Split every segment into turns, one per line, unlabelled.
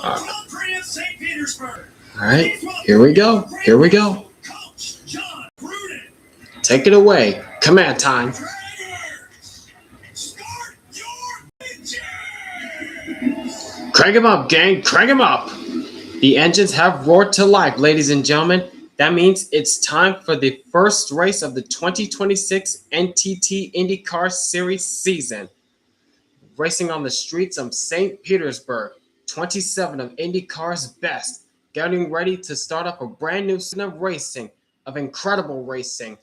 Grand Prix in St. Petersburg.
All right, here we go. Here we go.
Coach John Gruden.
Take it away. Command time.
Drivers, start your engines.
Crank him up, gang. Crank him up. The engines have roared to life, ladies and gentlemen. That means it's time for the first race of the 2026 NTT IndyCar Series season. Racing on the streets of St. Petersburg, 27 of IndyCar's best, getting ready to start up a brand new season of racing, of incredible racing.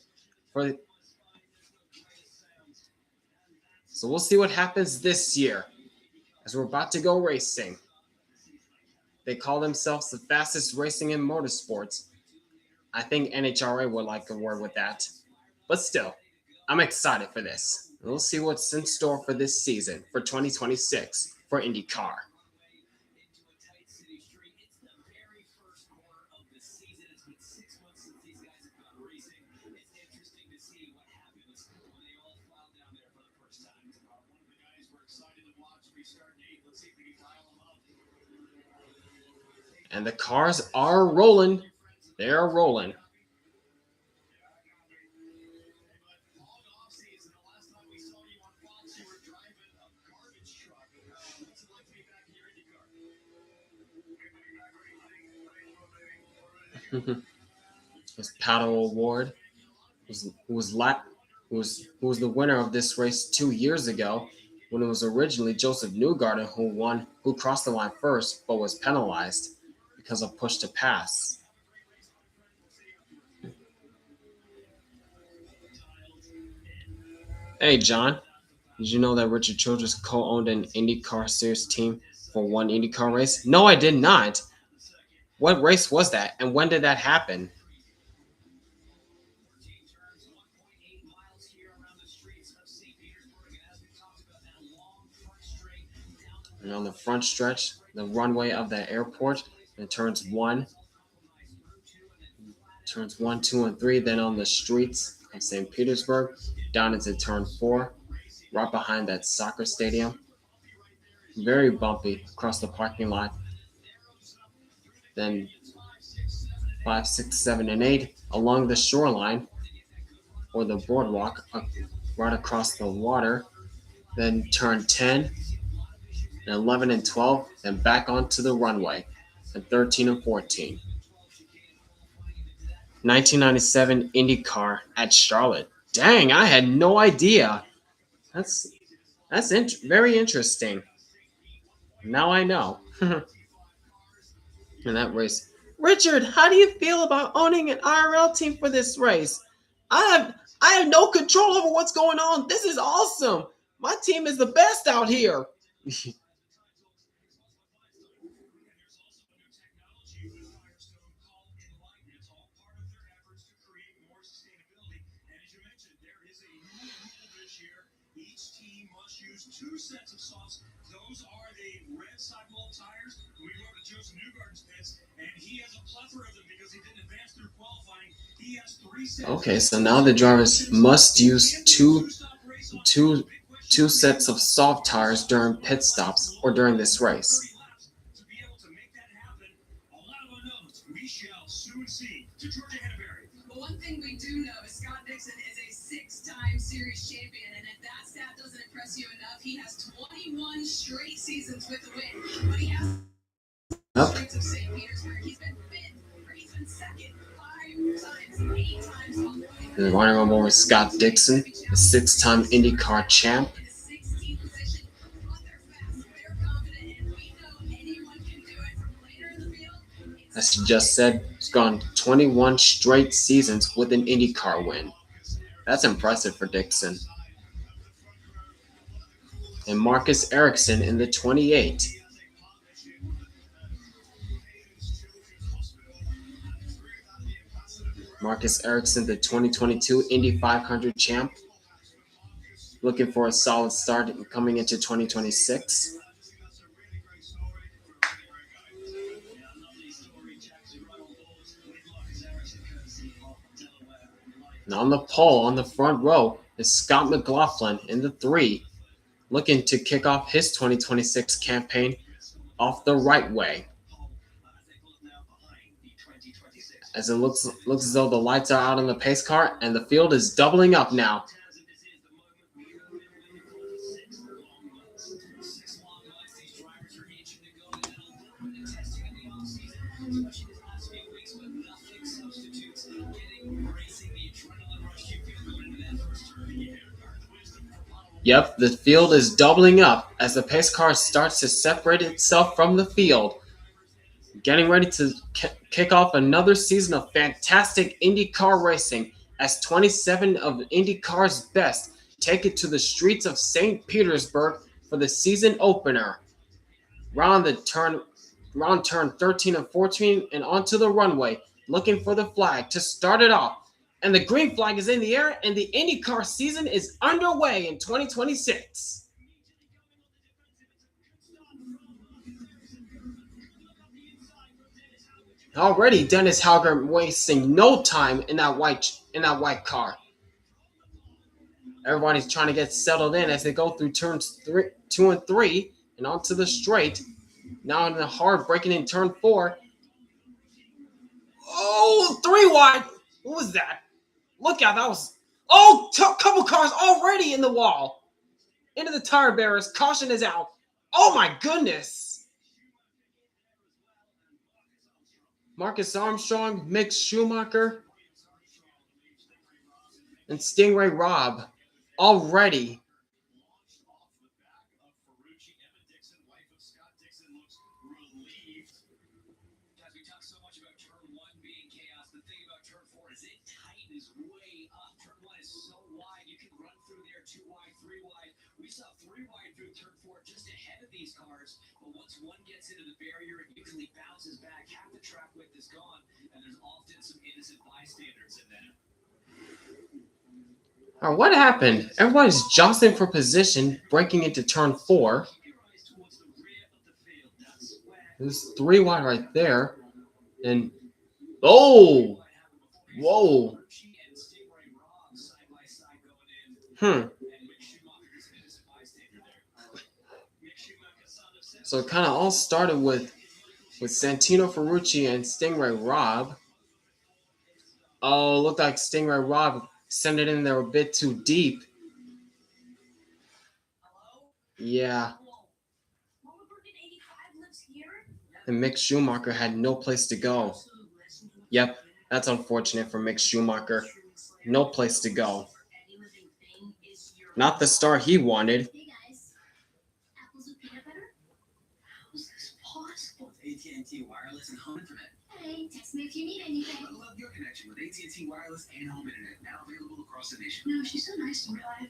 So we'll see what happens this year as we're about to go racing. They call themselves the fastest racing in motorsports. I think NHRA would like a word with that. But still, I'm excited for this. We'll see what's in store for this season, for 2026, for IndyCar. And the cars are rolling. They're rolling. This Palou Award who was the winner of this race 2 years ago, when it was originally Joseph Newgarden who crossed the line first but was penalized because of push to pass. Hey John, did you know that Richard Childress co-owned an IndyCar Series team for one IndyCar race? No, I did not. What race was that, and when did that happen? And on the front stretch, the runway of the airport, and turns 1, 2, and 3. Then on the streets of St. Petersburg, down into turn 4, right behind that soccer stadium. Very bumpy across the parking lot. Then 5, 6, 7, and 8 along the shoreline or the boardwalk right across the water. Then turn 10, and 11 and 12, then back onto the runway, and 13 and 14. 1997 IndyCar at Charlotte. Dang, I had no idea. That's very interesting. Now I know. In that race. Richard, how do you feel about owning an IRL team for this race? I have no control over what's going on. This is awesome. My team is the best out here.
Two sets of softs. Those are the red side mold tires. We go to Joseph Newgarden's pits, and he has a plethora of them because he didn't advance through qualifying. He has 3 sets.
Okay, so now the drivers must use two sets of soft tires during pit stops or during this race.
To be able to make that happen, a lot of unknowns. We shall soon see. To Georgia Henneberry.
Well, one thing we do know is Scott Dixon is a 6-time series champion, and if that stat doesn't impress you enough, he has 21 straight seasons with the win. But he has streets of St. Petersburg. He's been fifth, or he's been second 5 times, 8 times on the way.
The running on board with Scott Dixon, the 6-time IndyCar champ.
In 16th position, but they're fast, they're confident, and we know anyone can do it from later in the field.
As he just said, he's gone 21 straight seasons with an IndyCar win. That's impressive for Dixon. And Marcus Ericsson in the 28. Marcus Ericsson, the 2022 Indy 500 champ. Looking for a solid start coming into 2026. And on the pole, on the front row, is Scott McLaughlin in the 3, looking to kick off his 2026 campaign off the right way. As it looks as though the lights are out on the pace car and the field is doubling up now. Yep, the field is doubling up as the pace car starts to separate itself from the field. Getting ready to kick off another season of fantastic IndyCar racing as 27 of IndyCar's best take it to the streets of St. Petersburg for the season opener. Round turn 13 and 14 and onto the runway, looking for the flag to start it off. And the green flag is in the air, and the IndyCar season is underway in 2026. Already, Dennis Hauger wasting no time in that white car. Everybody's trying to get settled in as they go through turns 2 and 3 and onto the straight. Now in the hard, breaking in turn 4. Oh, 3 wide. What was that? Look out, that was... Oh, couple cars already in the wall. Into the tire barriers. Caution is out. Oh my goodness. Marcus Armstrong, Mick Schumacher, and Stingray Robb already.
We saw 3 wide through turn 4 just ahead of these cars, but once one gets into the barrier, it usually bounces back. Half the track width is gone, and there's often some innocent bystanders in that.
All right, what happened? Everybody's jostling for position, breaking into turn 4. There's 3 wide right there, and oh, whoa, So it kind of all started with Santino Ferrucci and Stingray Robb. Oh, looked like Stingray Robb sent it in there a bit too deep. Yeah. And Mick Schumacher had no place to go. Yep, that's unfortunate for Mick Schumacher. No place to go. Not the star he wanted.
AT&T Wireless and Home Internet.
Hey, text me if you need anything.
I love your connection with AT&T Wireless and Home Internet, now available across the nation.
No, she's so nice in real life.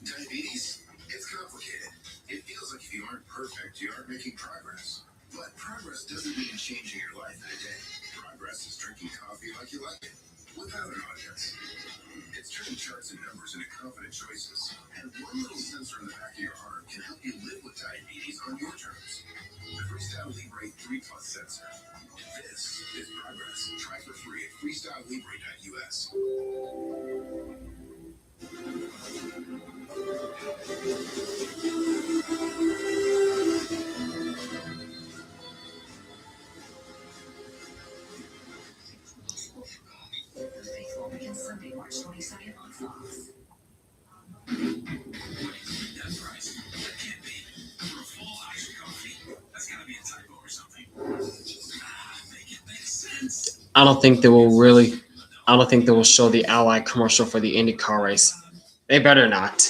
Diabetes? It's complicated. It feels like if you aren't perfect, you aren't making progress. But progress doesn't mean changing your life in a day. Progress is drinking coffee like you like it, without an audience. It's turning charts and numbers into confident choices. And one little sensor in the back of your arm can help you live with diabetes on your terms. The Freestyle Libre 3 Plus sensor. This is progress. Try for free at freestylelibre.us.
Sunday, March 22nd on Fox.
That's right. That can't be. For a full Irish coffee, that's gotta be a typo or something. Make it make sense.
I don't think they will show the Ally commercial for the IndyCar race. They better not.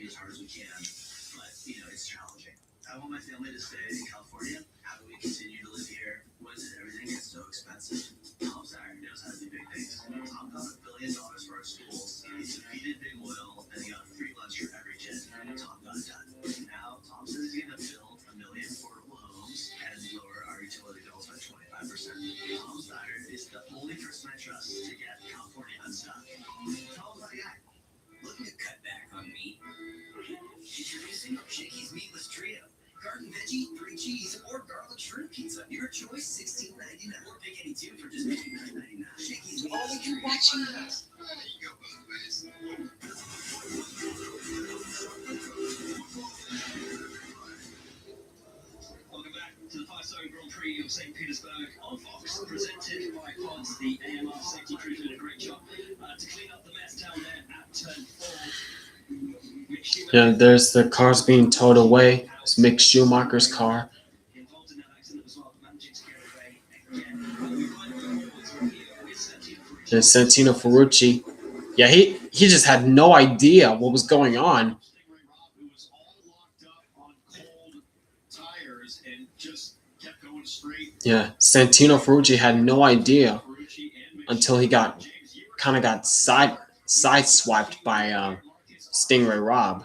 As hard as we can, but it's challenging. I want my family to stay in California. How do we continue to live here when everything gets so expensive? Tom Sayer knows how to do big things. Tom got $1 billion for our schools. He defeated big oil, and he got free lunch for every kid. Tom got Introducing Shakey's Meatless Trio. Garden veggie, 3 cheese, or garlic shrimp pizza. Your choice, $16.99. Or pick any two for just $59.99. Shakey's Meatless Trio. Welcome back to the Firestone Grand Prix of St. Petersburg on Fox, presented by Pods. The AMR safety crew doing a great job to clean up the mess down there at turn 4.
Yeah, there's the cars being towed away. It's Mick Schumacher's car.
Involved in that accident as well, managing to get away again.
And Santino Ferrucci. Yeah, he just had no idea what was going on. Yeah, Santino Ferrucci had no idea until he got sideswiped by Stingray Rob.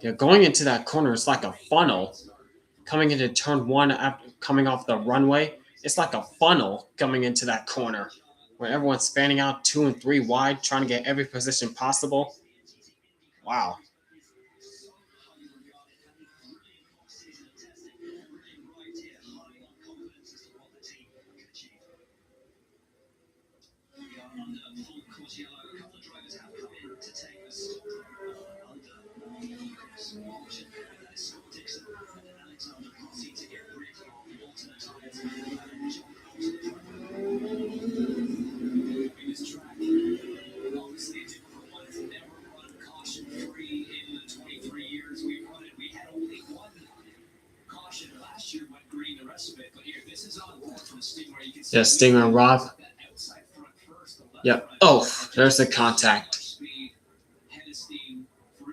Yeah, going into that corner is like a funnel. Coming into turn 1 after coming off the runway, it's like a funnel coming into that corner where everyone's fanning out 2 and 3 wide, trying to get every position possible. Wow.
Obviously, a difficult one. It's never run caution-free in the 23 years we've run it. We had only one caution last year, went green the rest of it. But here, this is on board from Stingray. You can see
Stingray and Rob. Yep. Oh, there's the contact.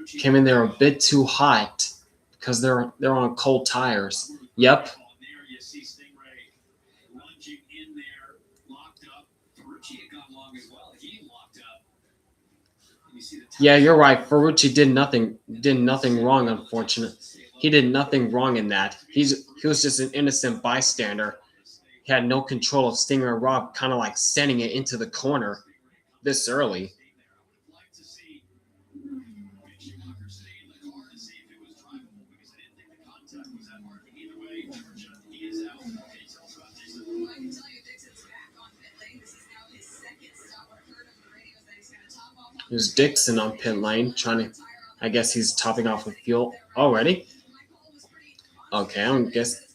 Came in there a bit too hot because they're on cold tires. Yep. Yeah, you're right. Ferrucci did nothing wrong, unfortunately. He did nothing wrong in that. He was just an innocent bystander. He had no control of Stinger and Rob kind of like sending it into the corner this early. There's Dixon on pit lane trying to, I guess he's topping off with fuel already. Okay, I'm guess.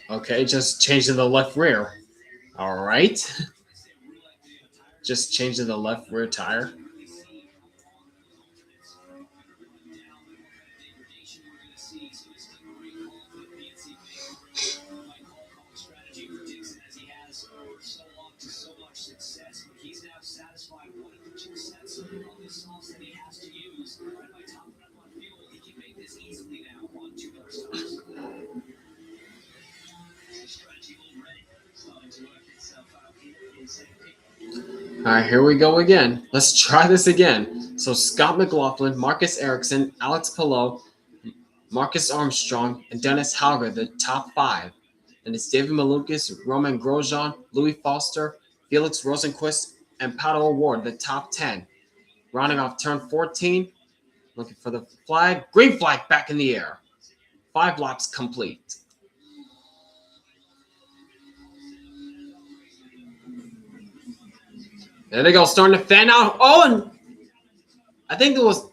Okay, just change to the left rear. All right. Just change to the left rear tire. All right, here we go again. Let's try this again. So Scott McLaughlin, Marcus Ericsson, Alex Palou, Marcus Armstrong, and Dennis Hauger, the top 5. And it's David Malukas, Roman Grosjean, Louis Foster, Felix Rosenquist, and Pato O'Ward, the top 10. Rounding off turn 14, looking for the flag. Green flag back in the air. 5 laps complete. There they go, starting to fan out. Oh, and I think that was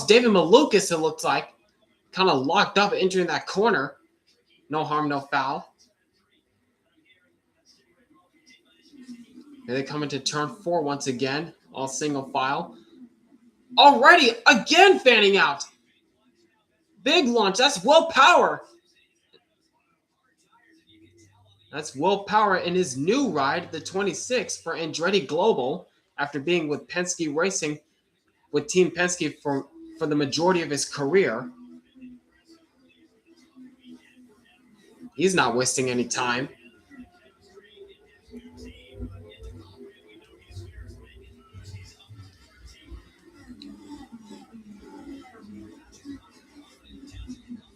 David Malukas, it looks like. Kind of locked up entering that corner. No harm, no foul. Here they come into turn 4 once again. All single file. Already, again fanning out. Big launch. That's Will Power. That's Will Power in his new ride, the 26 for Andretti Global, after being with Penske Racing, with Team Penske for the majority of his career. He's not wasting any time.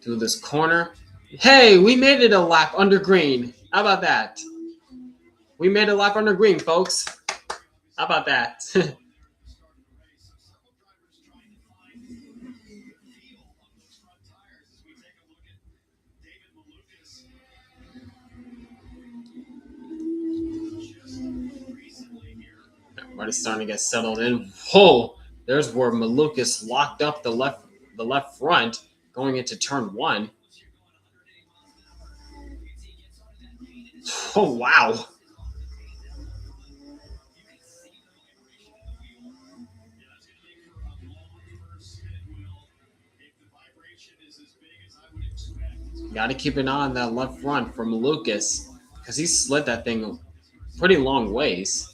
Through this corner, Hey, we made it a lap under green. How about that? We made a lap under green, folks. How about that? Everybody's starting to get settled in. Whoa! There's where Malukas locked up the left front going into turn one. Oh wow! Got to keep an eye on that left front for Malukas because he slid that thing pretty long ways.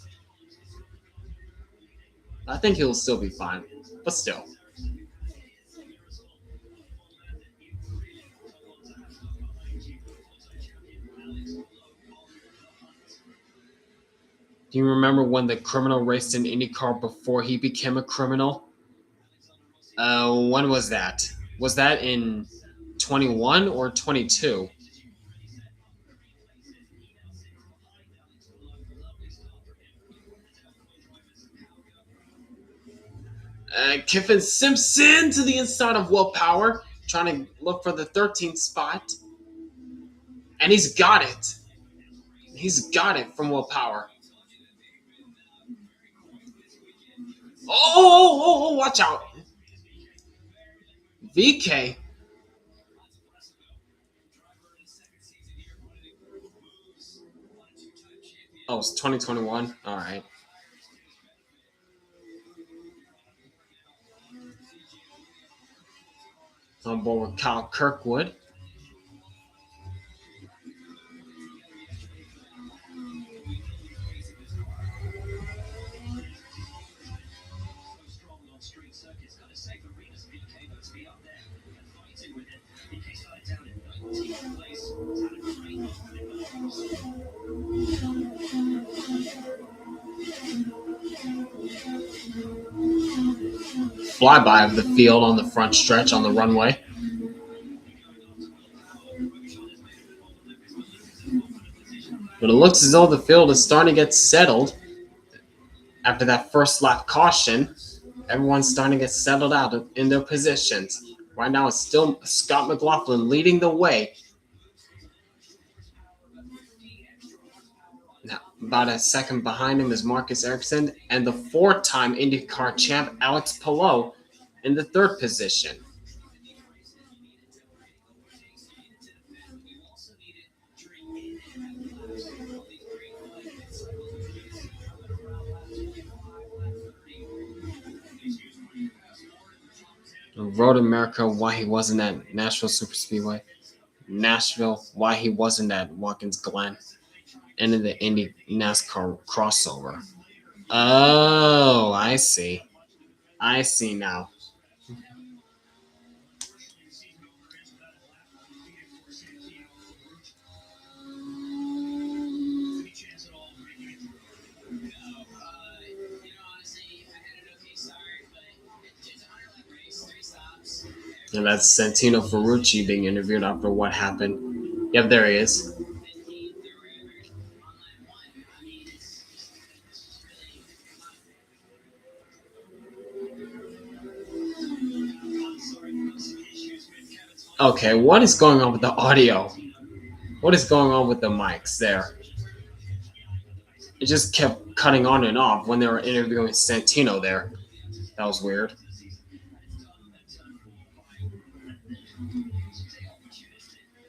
I think he'll still be fine, but still. Do you remember when the criminal raced in IndyCar before he became a criminal? When was that? Was that in 21 or 22? Kiffin Simpson to the inside of Willpower, trying to look for the 13th spot. And he's got it. He's got it from Willpower. Oh, watch out. VK. Oh, it's 2021? All right. On board with Kyle Kirkwood. Flyby of the field on the front stretch on the runway. But it looks as though the field is starting to get settled after that first lap caution. Everyone's starting to get settled out in their positions. Right now, it's still Scott McLaughlin leading the way. Now, about a second behind him is Marcus Ericsson and the four-time IndyCar champ Alex Palou in the third position. Road America, why he wasn't at Nashville Superspeedway. Nashville, why he wasn't at Watkins Glen. And in the Indy NASCAR crossover. Oh, I see. I see now. And that's Santino Ferrucci being interviewed after what happened. Yep, there he is. Okay, what is going on with the audio? What is going on with the mics there? It just kept cutting on and off when they were interviewing Santino there. That was weird.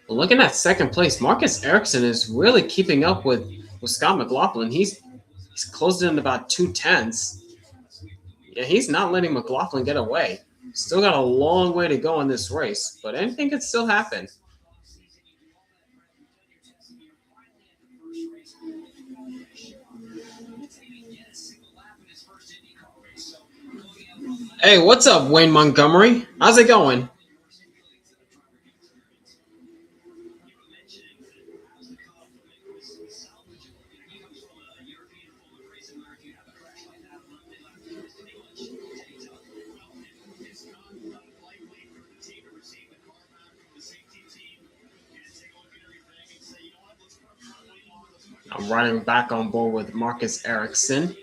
But looking at second place, Marcus Ericsson is really keeping up with Scott McLaughlin. He's closed in about 2/10. Yeah, he's not letting McLaughlin get away. Still got a long way to go in this race, but anything could still happen. Hey, what's up, Wayne Montgomery? How's it going? I'm riding back on board with Marcus Ericsson.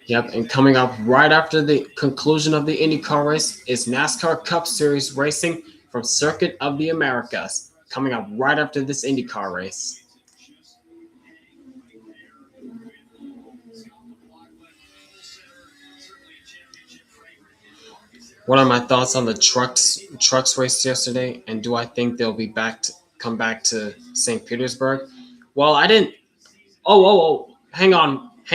Yep, and coming up right after the conclusion of the IndyCar race is NASCAR Cup Series racing from Circuit of the Americas. Coming up right after this IndyCar race. What are my thoughts on the trucks race yesterday, and do I think they'll be come back to St. Petersburg? Well, I didn't. Oh! Hang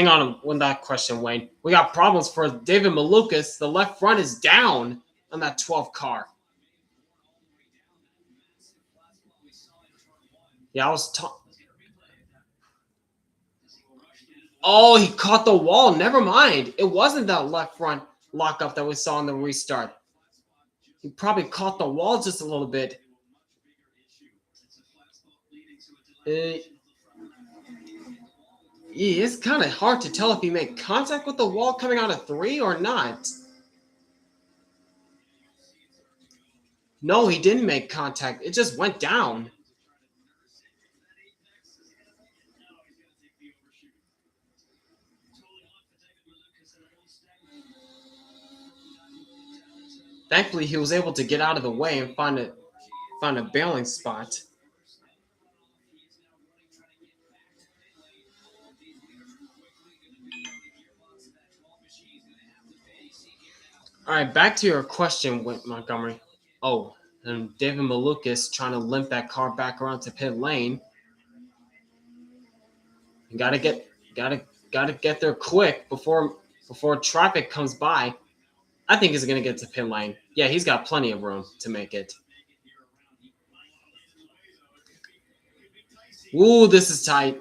on with that question, Wayne. We got problems for David Malukas. The left front is down on that 12 car. Yeah, I was talking. Oh, he caught the wall. Never mind. It wasn't that left front lockup that we saw in the restart. He probably caught the wall just a little bit. Yeah, it's kind of hard to tell if he made contact with the wall coming out of 3 or not. No, he didn't make contact. It just went down. Thankfully, he was able to get out of the way and find a bailing spot. All right, back to your question, Montgomery. Oh, and David Malukas trying to limp that car back around to pit lane. You gotta get there quick before traffic comes by. I think he's gonna get to pit lane. Yeah, he's got plenty of room to make it. Ooh, this is tight.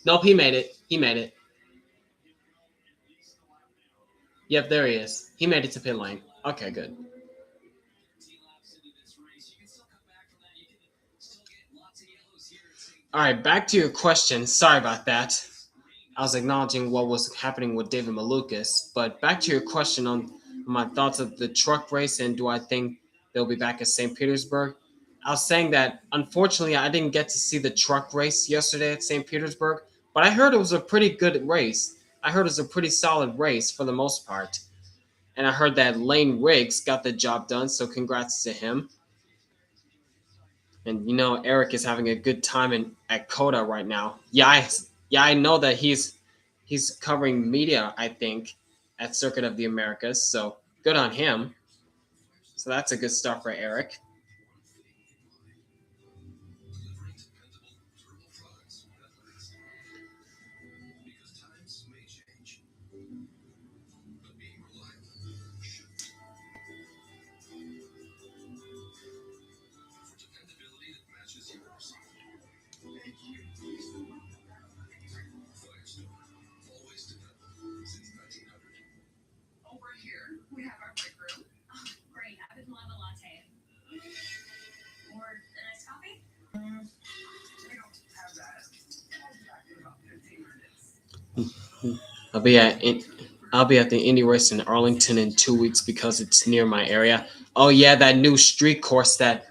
Nope, he made it. He made it. Yep, there he is. He made it to pit lane. Okay, good. All right, back to your question. Sorry about that. I was acknowledging what was happening with David Malukas, but back to your question on my thoughts of the truck race and do I think they'll be back at St. Petersburg? I was saying that unfortunately I didn't get to see the truck race yesterday at St. Petersburg, but I heard it was a pretty good race. I heard it was a pretty solid race for the most part. And I heard that Lane Riggs got the job done, so congrats to him. And you know, Eric is having a good time at Coda right now. Yeah, I know that he's covering media, I think, at Circuit of the Americas. So good on him. So that's a good start for Eric.
Over here, we have our break room. Oh, great. I've been wanting a latte. Or a nice coffee? We don't have that.
I'll be at the Indy race in Arlington in 2 weeks because it's near my area. Oh yeah, that new street course that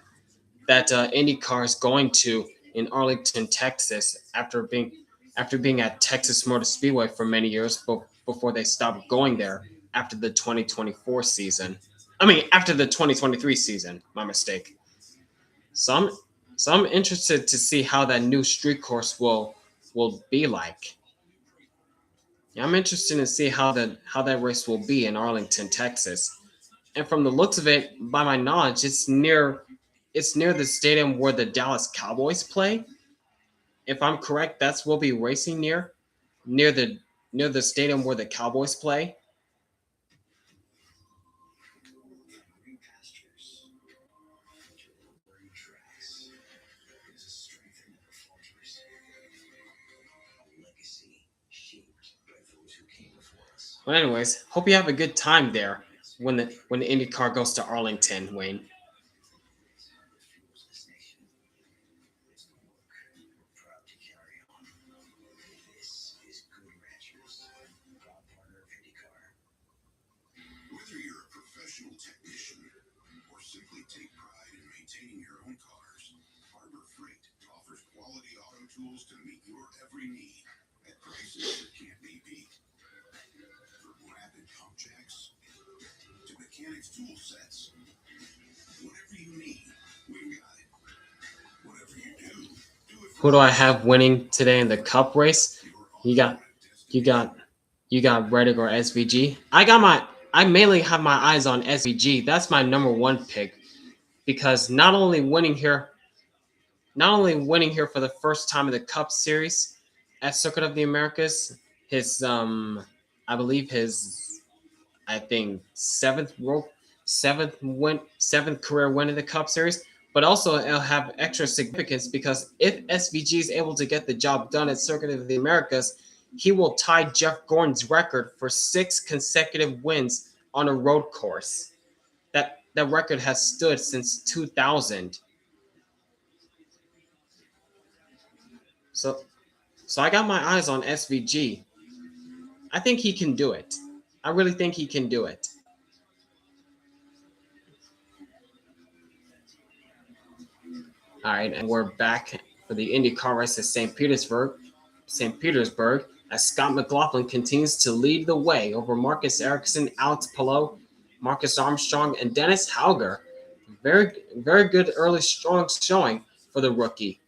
IndyCar is going to in Arlington, Texas, after being at Texas Motor Speedway for many years before they stopped going there after the 2024 season. I mean, after the 2023 season. My mistake. So I'm interested to see how that new street course will be like. Yeah, I'm interested to see how that race will be in Arlington, Texas. And from the looks of it, by my knowledge, it's near the stadium where the Dallas Cowboys play. If I'm correct, that's we'll be racing near the stadium where the Cowboys play. Well, anyways, hope you have a good time there when the IndyCar goes to Arlington, Wayne.
we need at prices that can't be beat. From rapid pump jacks to mechanics tool sets. Whatever you need, we've got it. Whatever you do it
Who do I have winning today in the Cup race? You got, you got, you got Reddick or SVG. I mainly have my eyes on SVG. That's my number one pick because not only winning here for the first time in the Cup Series at Circuit of the Americas, his I believe his I think seventh career win in the Cup Series, but also it'll have extra significance because if SVG is able to get the job done at Circuit of the Americas, he will tie Jeff Gordon's record for 6 consecutive wins on a road course. That record has stood since 2000. So so I got my eyes on SVG. I think he can do it. I really think he can do it. All right, and we're back for the IndyCar race at St. Petersburg. As Scott McLaughlin continues to lead the way over Marcus Ericsson, Alex Palou, Marcus Armstrong, and Dennis Hauger. Very good early strong showing for the rookie.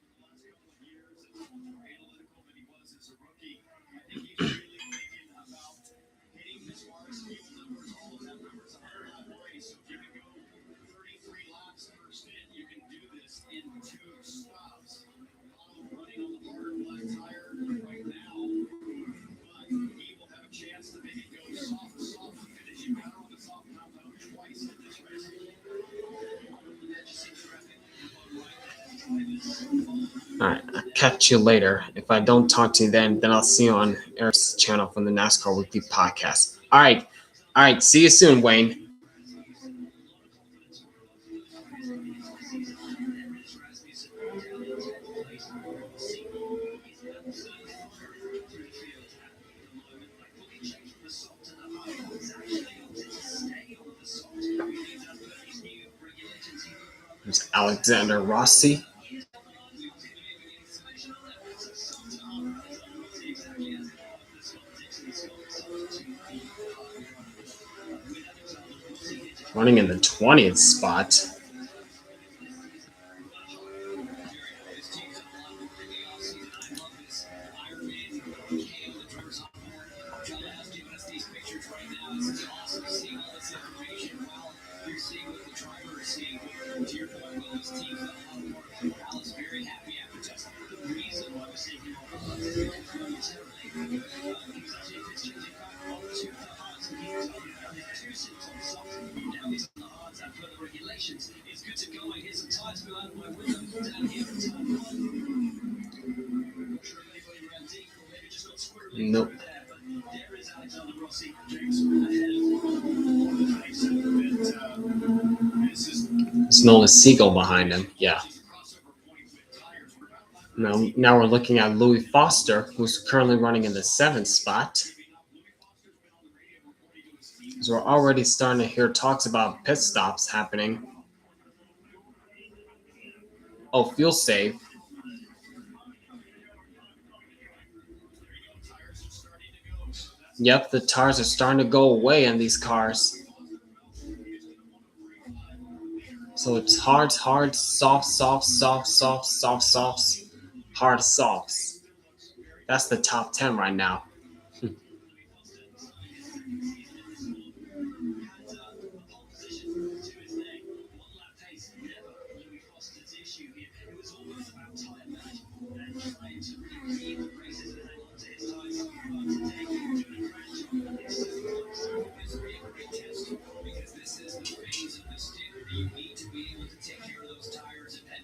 All right, I'll catch you later. If I don't talk to you then I'll see you on Eric's channel from the NASCAR Weekly Podcast. All right. See you soon, Wayne. There's Alexander Rossi. Running in the 20th spot. Nope. It's Nolan Siegel behind him. Yeah. Now we're looking at Louis Foster, who's currently running in the 7th spot. So we're already starting to hear talks about pit stops happening. Oh, fuel save. Yep, the tires are starting to go away in these cars. So it's hard, soft, hard, softs. That's the top 10 right now.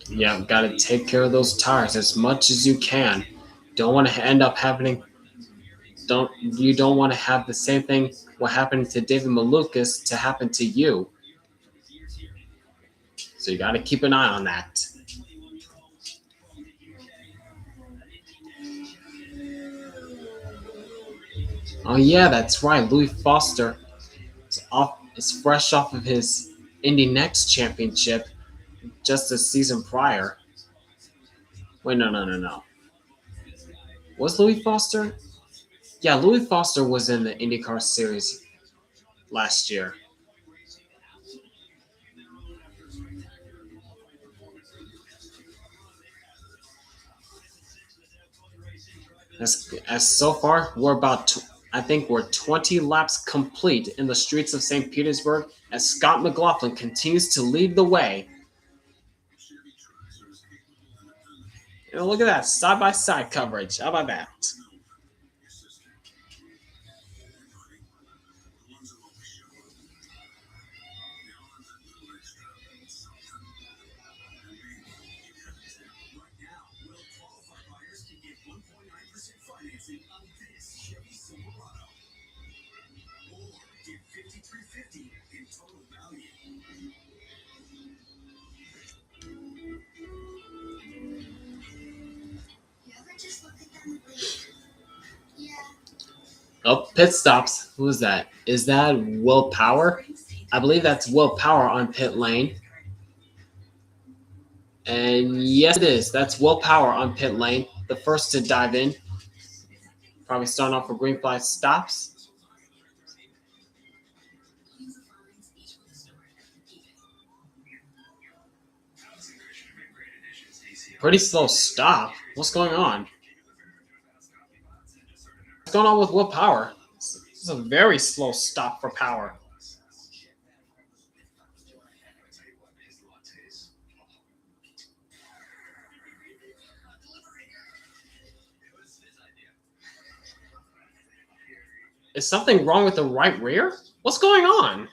Yeah, got to take care of those tires as much as you can. Don't want to end up happening. You don't want to have the same thing what happened to David Malukas to happen to you. So you got to keep an eye on that. Oh yeah, that's right. Louis Foster is fresh off of his Indy Next championship just a season prior. Wait, no. Was Louis Foster? Yeah, Louis Foster was in the IndyCar Series last year. As so far, I think we're 20 laps complete in the streets of St. Petersburg as Scott McLaughlin continues to lead the way. Look at that side-by-side coverage. How about that? Oh, pit stops. Who is that? Is that Will Power? I believe that's Will Power on pit lane. And yes, it is. That's Will Power on pit lane. The first to dive in. Probably starting off with green flag stops. Pretty slow stop. What's going on? What's going on with Will Power? This is a very slow stop for Power. Is something wrong with the right rear? What's going on?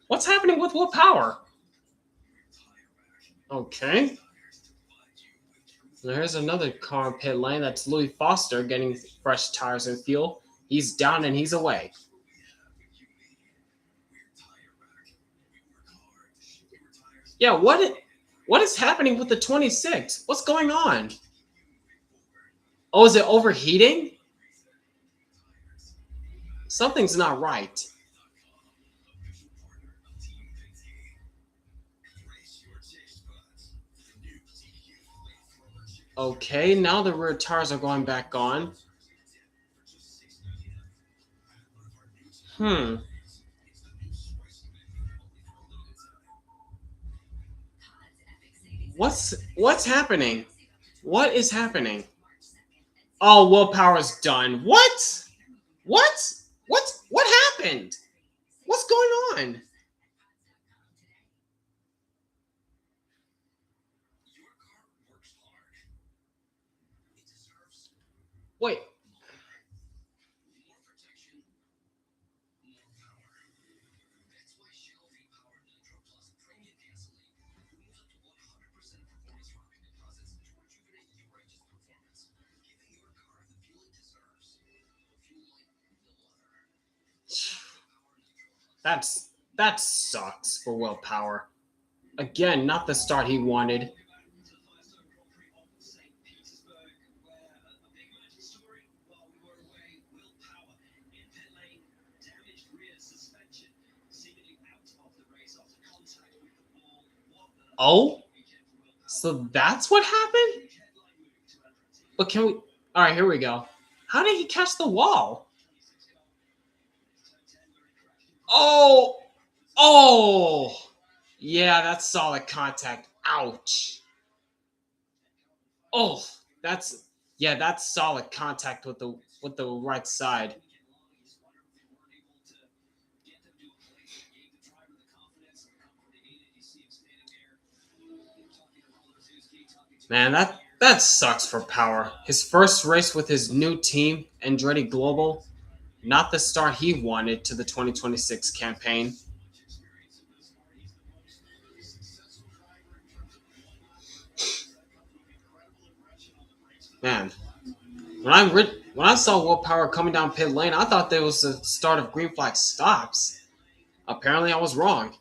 What's happening with Will Power? Okay. There's another car in pit lane. That's Louis Foster getting fresh tires and fuel. He's down and he's away. Yeah, what is happening with the 26? What's going on? Oh, is it overheating? Something's not right. Okay, now the rear tires are going back on. What's happening? What is happening? Oh, Will Power's done. What? What happened? What's going on? Wait. That sucks for Will Power. Again, not the start he wanted. Oh? So that's what happened? But can we... All right, here we go. How did he catch the wall? Oh! Oh! Yeah, that's solid contact. Ouch. Oh, that's solid contact with the right side. Man, that sucks for Power. His first race with his new team, Andretti Global, not the start he wanted to the 2026 campaign. Man, when I saw Will Power coming down pit lane, I thought there was the start of green flag stops. Apparently, I was wrong.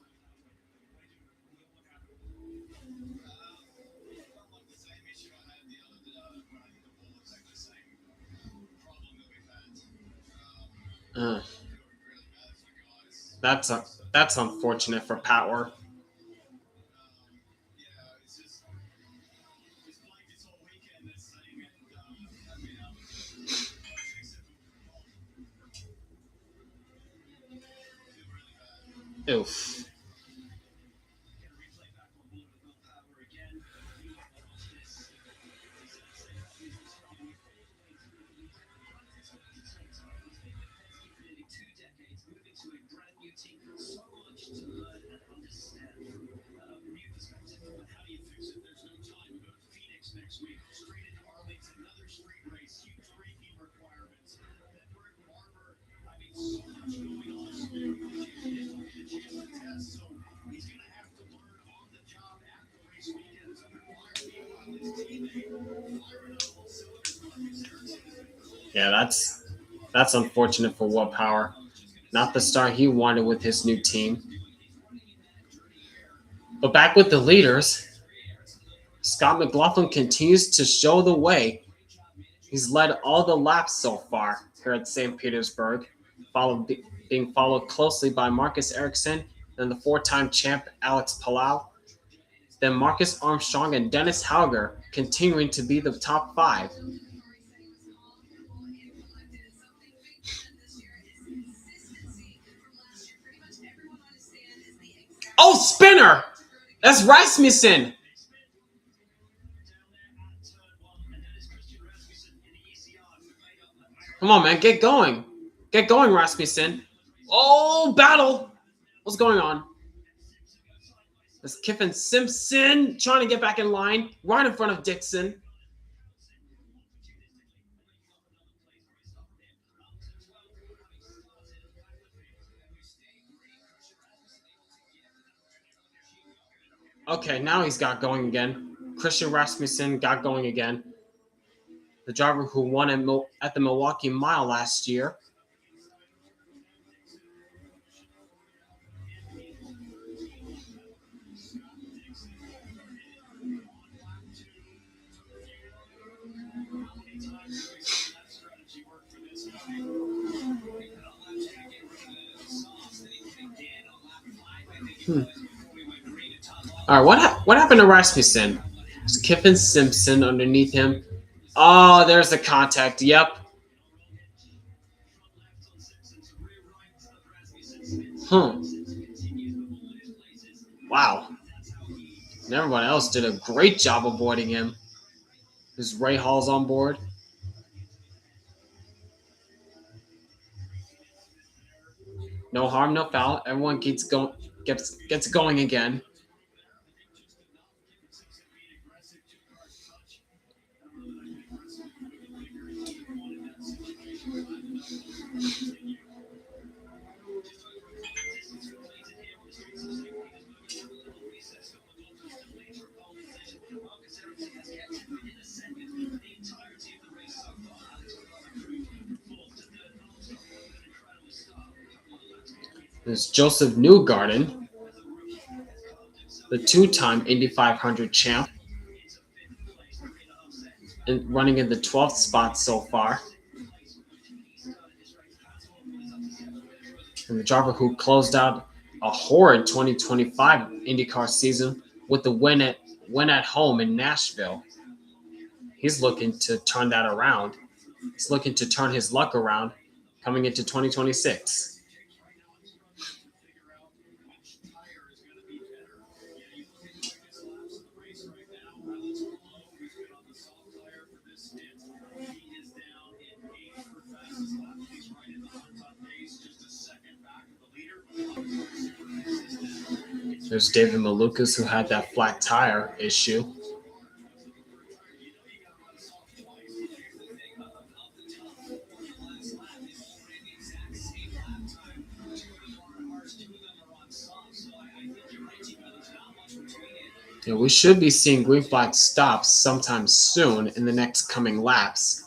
That's unfortunate for Power. Oof. Yeah, that's unfortunate for Will Power. Not the start he wanted with his new team. But back with the leaders, Scott McLaughlin continues to show the way. He's led all the laps so far here at St. Petersburg, being followed closely by Marcus Ericsson and the four-time champ Alex Palou. Then Marcus Armstrong and Dennis Hauger continuing to be the top five. Oh, spinner! That's Rasmussen! Come on, man, get going. Get going, Rasmussen. Oh, battle! What's going on? It's Kiffin Simpson trying to get back in line, right in front of Dixon. Okay, now he's got going again. Christian Rasmussen got going again. The driver who won at the Milwaukee Mile last year. All right, what happened to Rasmussen? It's Kiffin Simpson underneath him. Oh, there's the contact. Yep. Wow. And everyone else did a great job avoiding him. There's Ray Hall's on board. No harm, no foul. Everyone gets going again. There's Joseph Newgarden, the two-time Indy 500 champ, and running in the 12th spot so far. And the driver who closed out a horrid 2025 IndyCar season with the win at home in Nashville. He's looking to turn that around. He's looking to turn his luck around coming into 2026. There's David Malukas, who had that flat tire issue. Yeah, we should be seeing green flag stops sometime soon in the next coming laps.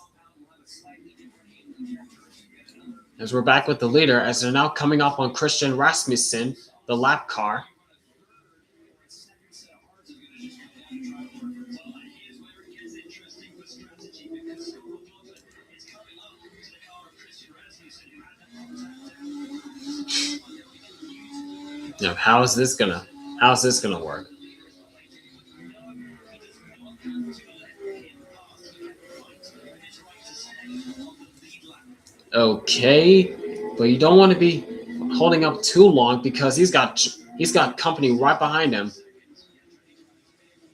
As we're back with the leader, as they're now coming up on Christian Rasmussen, the lap car. You know, how's this gonna work? Okay, but you don't want to be holding up too long because he's got company right behind him.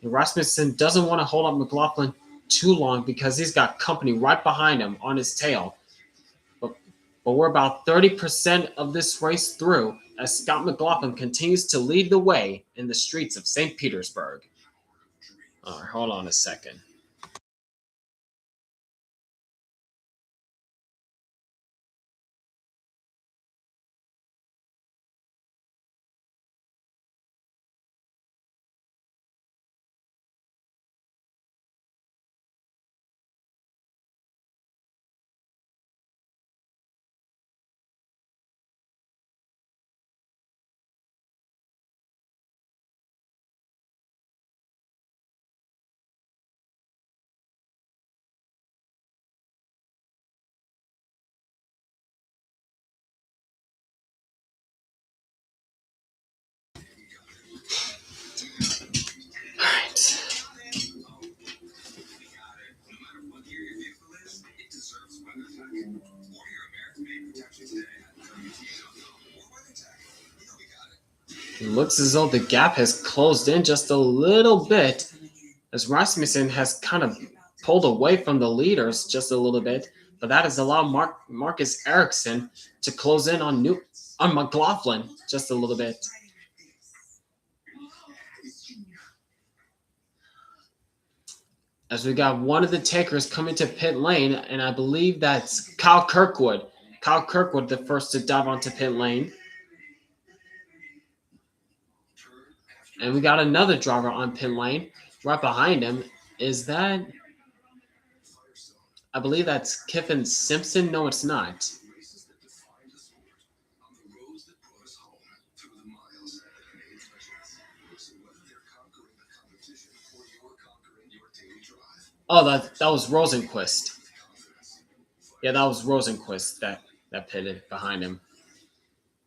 Rasmussen doesn't want to hold up McLaughlin too long because he's got company right behind him on his tail. But we're about 30% of this race through as Scott McLaughlin continues to lead the way in the streets of St. Petersburg. All right, hold on a second. All right. It looks as though the gap has closed in just a little bit as Rasmussen has kind of pulled away from the leaders just a little bit, but that has allowed Marcus Ericsson to close in on McLaughlin just a little bit. As we got one of the takers coming to pit lane, and I believe that's Kyle Kirkwood. Kyle Kirkwood, the first to dive onto pit lane. And we got another driver on pit lane. Right behind him is that, I believe that's Kiffin Simpson. No, it's not. Oh, that was Rosenquist. Yeah, that was Rosenquist that pitted behind him.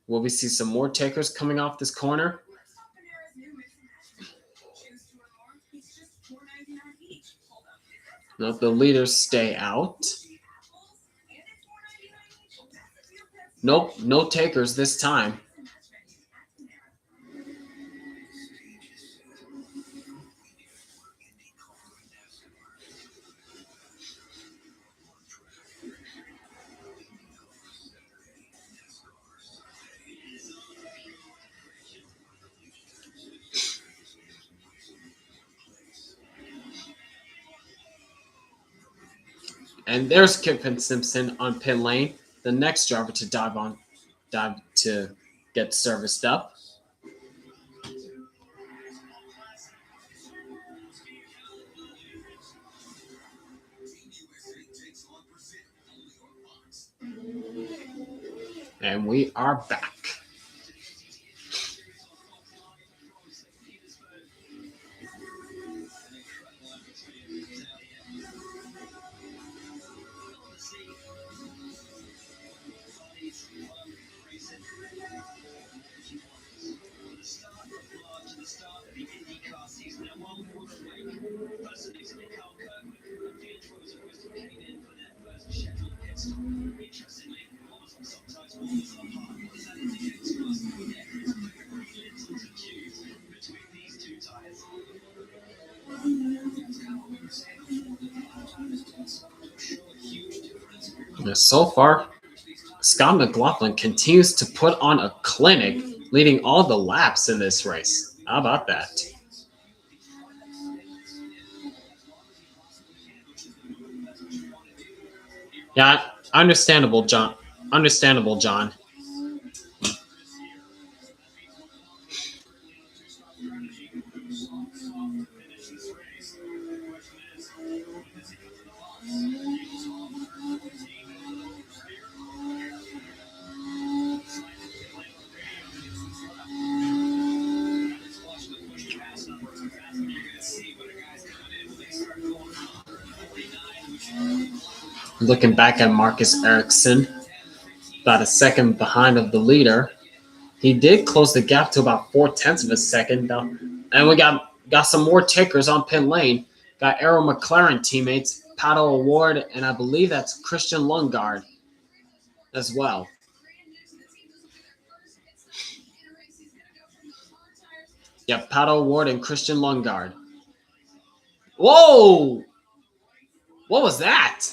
Will we see some more takers coming off this corner? No, the leaders stay out. Nope, no takers this time. And there's Kiffin Simpson on pit lane, the next driver to dive to get serviced up. And we are back. So far, Scott McLaughlin continues to put on a clinic, leading all the laps in this race. How about that? Yeah, understandable, John. Understandable, John. Looking back at Marcus Ericsson, about a second behind of the leader. He did close the gap to about 0.4 of a second, though. And we got some more takers on pit lane. Got Arrow McLaren teammates, Pato Award, and I believe that's Christian Lundgaard as well. Yeah, Pato Ward and Christian Lundgaard. Whoa! What was that?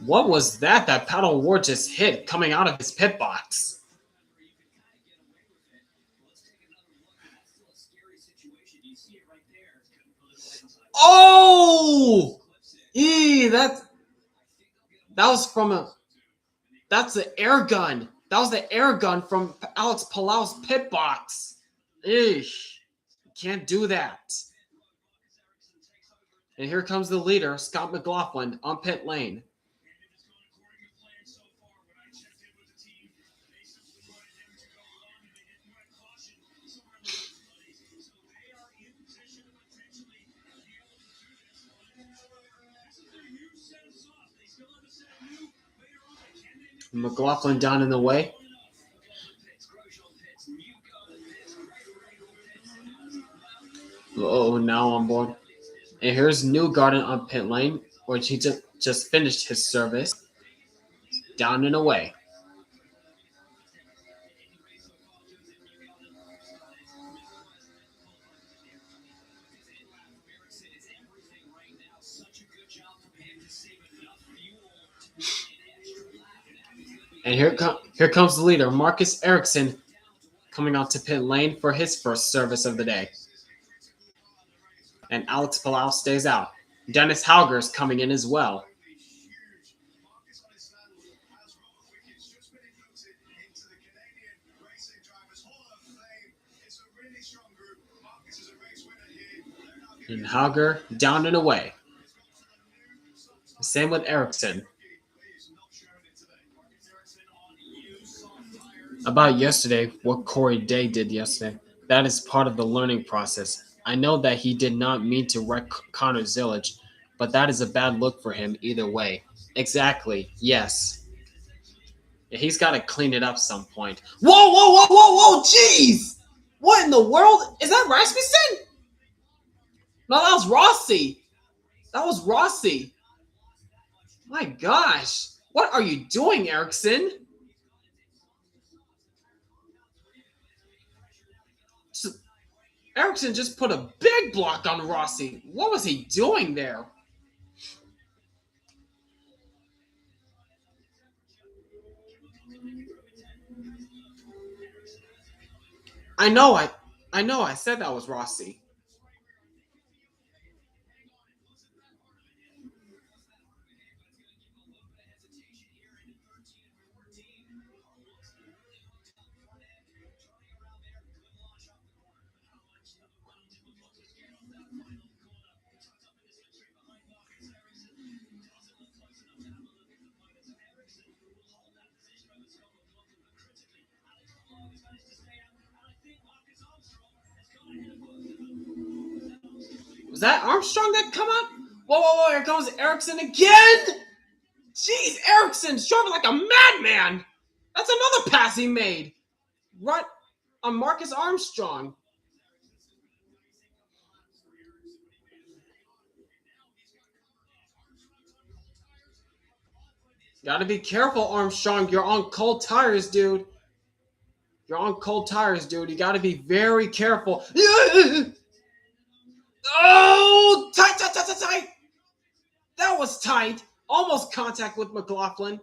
What was that Pato Ward just hit coming out of his pit box? Oh! That was from a that's the air gun. That was the air gun from Alex Palou's pit box. Eesh. Can't do that. And here comes the leader, Scott McLaughlin, on pit lane. McLaughlin down in the way. Oh, now on board. And here's Newgarden on pit lane, where he just finished his service. Down and away. And here comes the leader, Marcus Ericsson, coming onto pit lane for his first service of the day. And Alex Palou stays out. Dennis Hauger is coming in as well. And Hauger down and away. Same with Ericsson. About yesterday, what Corey Day did yesterday, that is part of the learning process. I know that he did not mean to wreck Connor Zillage, but that is a bad look for him either way. Exactly, yes. He's got to clean it up some point. Whoa, jeez! What in the world? Is that Rasmussen? No, that was Rossi. That was Rossi. My gosh. What are you doing, Ericsson? Ericsson just put a big block on Rossi. What was he doing there? I know I said that was Rossi. Was that Armstrong that come up? Whoa, here comes Ericsson again! Jeez, Ericsson's driving like a madman! That's another pass he made! Right on Marcus Armstrong. Gotta be careful, Armstrong. You're on cold tires, dude. You're on cold tires, dude. You gotta be very careful. Oh, tight. That was tight. Almost contact with McLaughlin.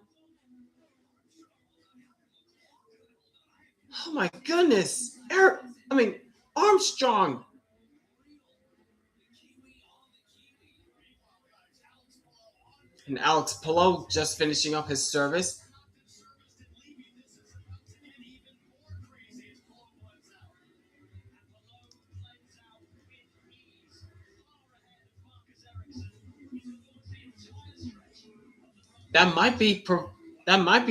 Oh my goodness. Armstrong. And Alex Palou just finishing up his service. That might be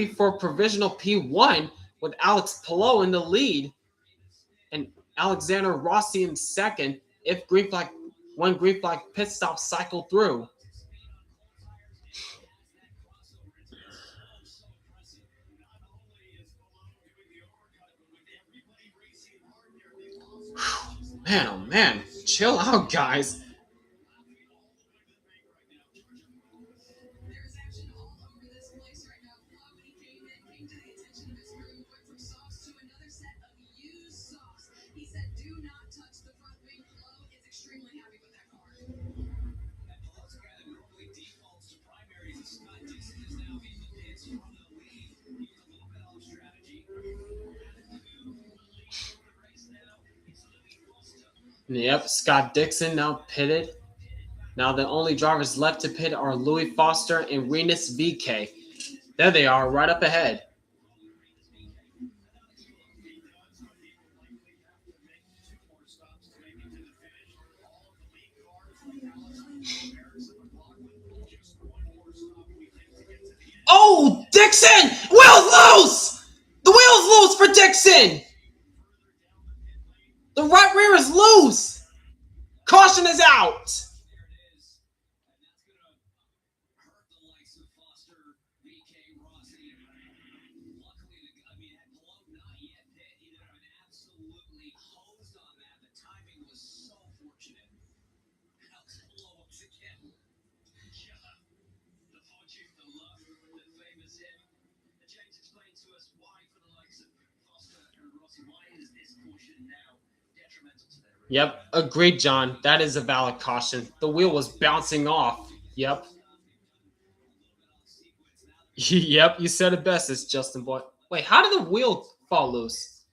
for provisional P1 with Alex Palou in the lead and Alexander Rossi in second if when green flag pit stops cycle through. Man, oh man, chill out, guys. Yep, Scott Dixon now pitted. Now the only drivers left to pit are Louis Foster and Renus VK. There they are, right up ahead. Oh, Dixon! Wheels loose! The wheel's loose for Dixon! The right rear is loose! Caution is out! Yep, agreed, John. That is a valid caution. The wheel was bouncing off. Yep. Yep, you said it best. It's Justin Boy. Wait, how did the wheel fall loose?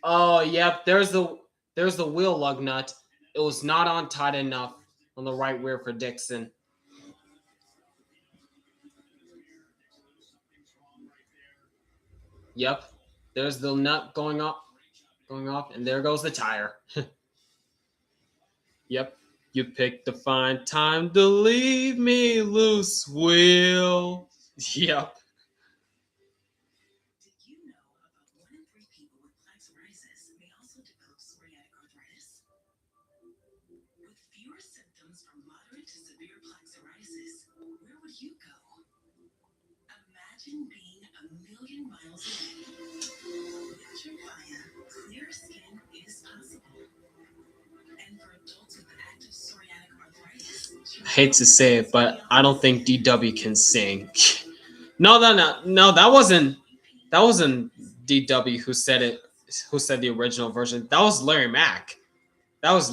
Oh, yep. There's the wheel lug nut. It was not on tight enough on the right rear for Dixon. Yep. There's the nut going off, and there goes the tire. Yep. You picked the fine time to leave me loose, Will. Yep.
Did you know about 1 in 3 people with plaque psoriasis may also develop psoriatic arthritis? With fewer symptoms from moderate to severe plaque psoriasis, where would you go? Imagine being a million miles away. With Tremfya, clear skin is possible. And for adults with active psoriatic arthritis,
I hate to say it, but I don't think DW can sing. No, that wasn't DW who said it. Who said the original version? That was Larry Mack. Serious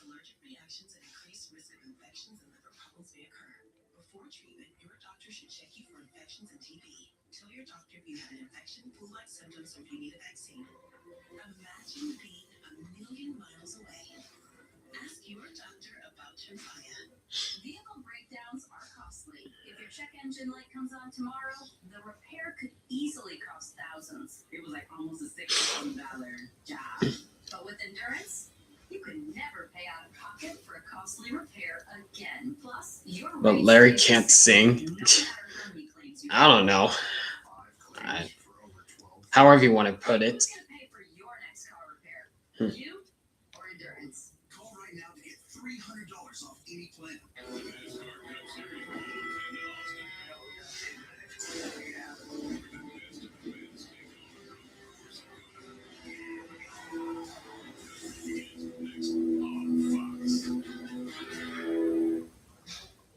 allergic reactions and increased risk of infections and liver problems may occur. Before treatment, your doctor should check you for infections and TB. Tell your doctor if you have an infection, flu-like symptoms, or if you need a vaccine. Imagine being a million miles away. Ask your doctor about Tremfya.
Vehicle breakdowns are costly. If your check engine light comes on tomorrow, the repair could easily cost thousands.
It was like almost a $6,000 job.
But with Endurance, you could never pay out of pocket for a costly repair again. Plus, your
But
race
Larry
stays
can't
the same,
sing.
no matter how many claims you
I don't know. However you want to put it.
Who's gonna pay for your next car repair? You or Endurance?
Call right now to get $300 off any plan.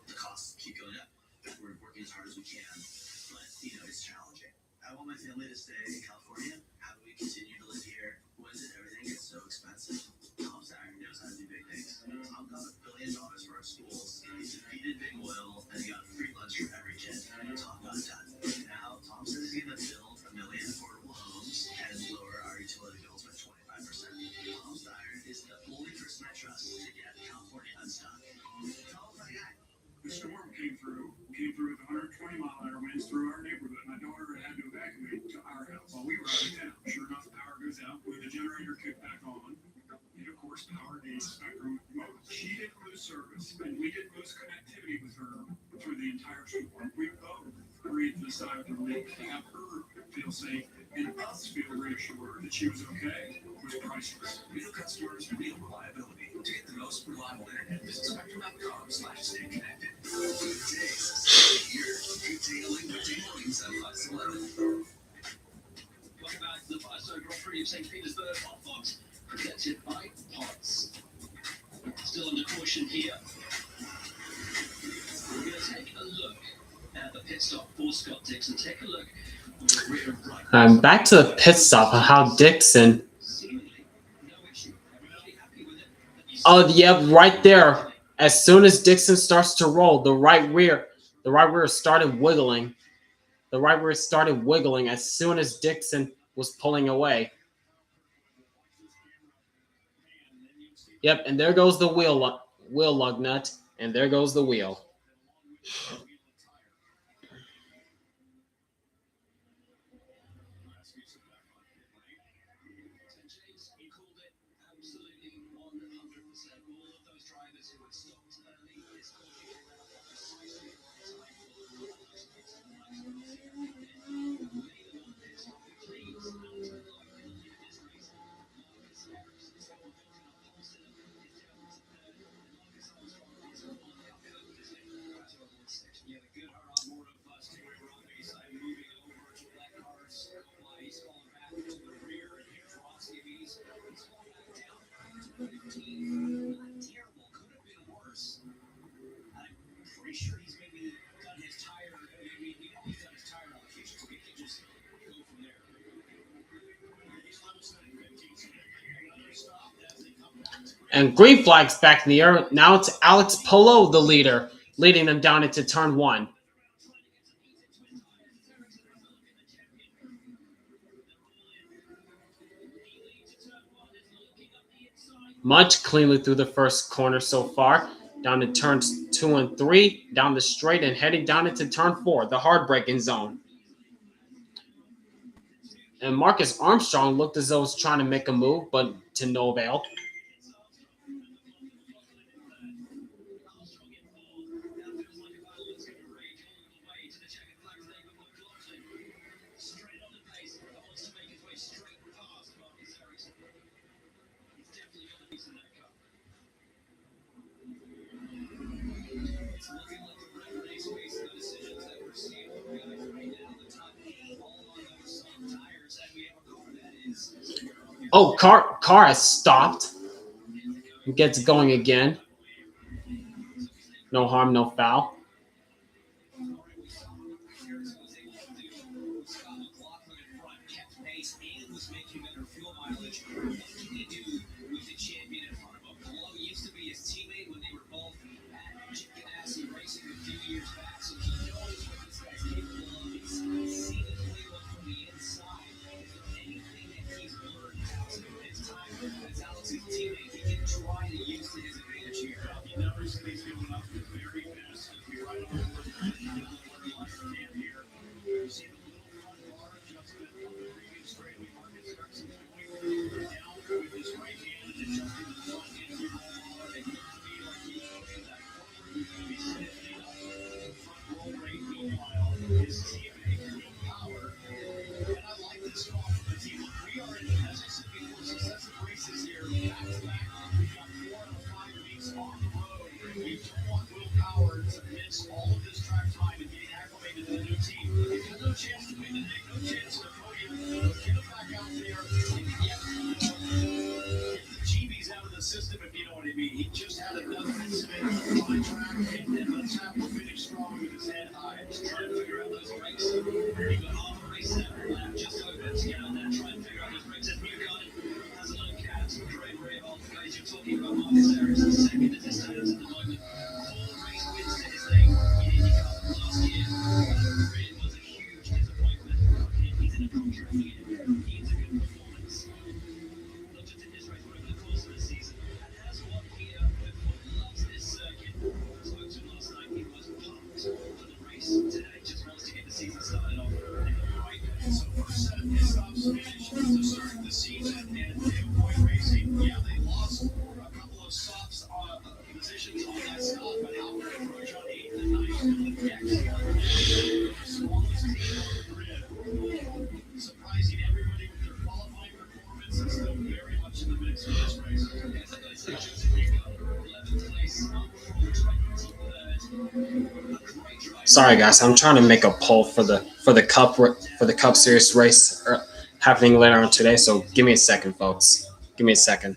The costs keep going up. We're working as hard as we can, but it's challenging. I want my family to stay in California. How do we continue to live here? When did everything get so expensive? Tom Sayer knows how to do big things. Tom got $1 billion for our schools. He defeated big oil, and he got free lunch for every kid. Tom got it done. Now Tom says he's going to build 1 million affordable homes and lower our utility bills by 25%. Tom Sayer is the only person I trust to get California unstuck. Tom's my guy.
The storm came through with 120-mile-an-hour winds through our neighborhood. My daughter had to evacuate to our house while we were out of town. Sure enough, the power goes out when the generator kicked back on. And of course, power needs spectrum mode. She didn't lose service, and we didn't lose connectivity with her through the entire storm. We both breathed a sigh of relief to have her feel safe and us feel reassured that she was okay was priceless.
Real customers, real reliability. To get the most reliable internet, visit spectrum.com/stay connected. Good days. Stay here. Good dealing with mornings at 511.
Welcome back to the Firestone Grand Prix of St. Petersburg on Fox, presented by Pods. Still under caution here. We're going to take a look at the pit stop for Scott Dixon. Take a look on the rear right.
Back to the pit stop and how Dixon.
Seemingly no issue. Really happy with it.
Oh, yeah, right there. As soon as Dixon starts to roll, the right rear started wiggling. The right rear started wiggling as soon as Dixon was pulling away. Yep, and there goes the wheel lug nut, and there goes the wheel. And green flag's back in the air. Now it's Alex Palou, the leader, leading them down into turn 1. Much cleanly through the first corner so far. Down to turns 2 and 3, down the straight and heading down into turn 4, the hard braking zone. And Marcus Armstrong looked as though he was trying to make a move, but to no avail. Oh, car has stopped. It gets going again. No harm, no foul. Sorry guys, I'm trying to make a poll for the Cup Series race happening later on today. So give me a second, folks. Give me a second.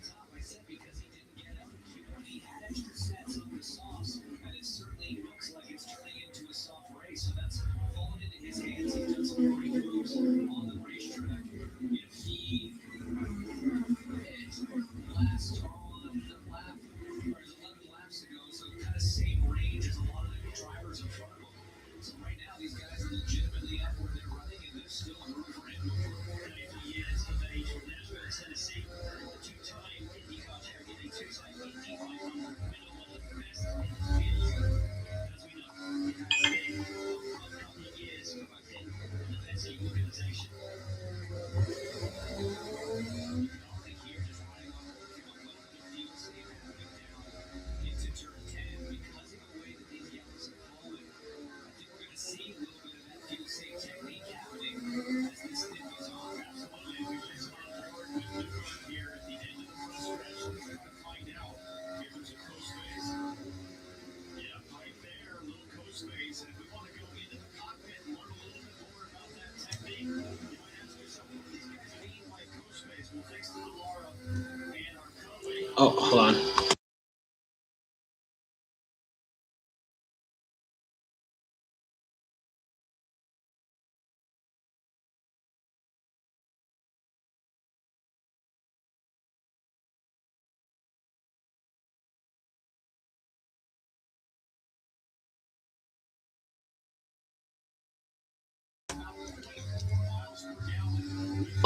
Oh, hold on.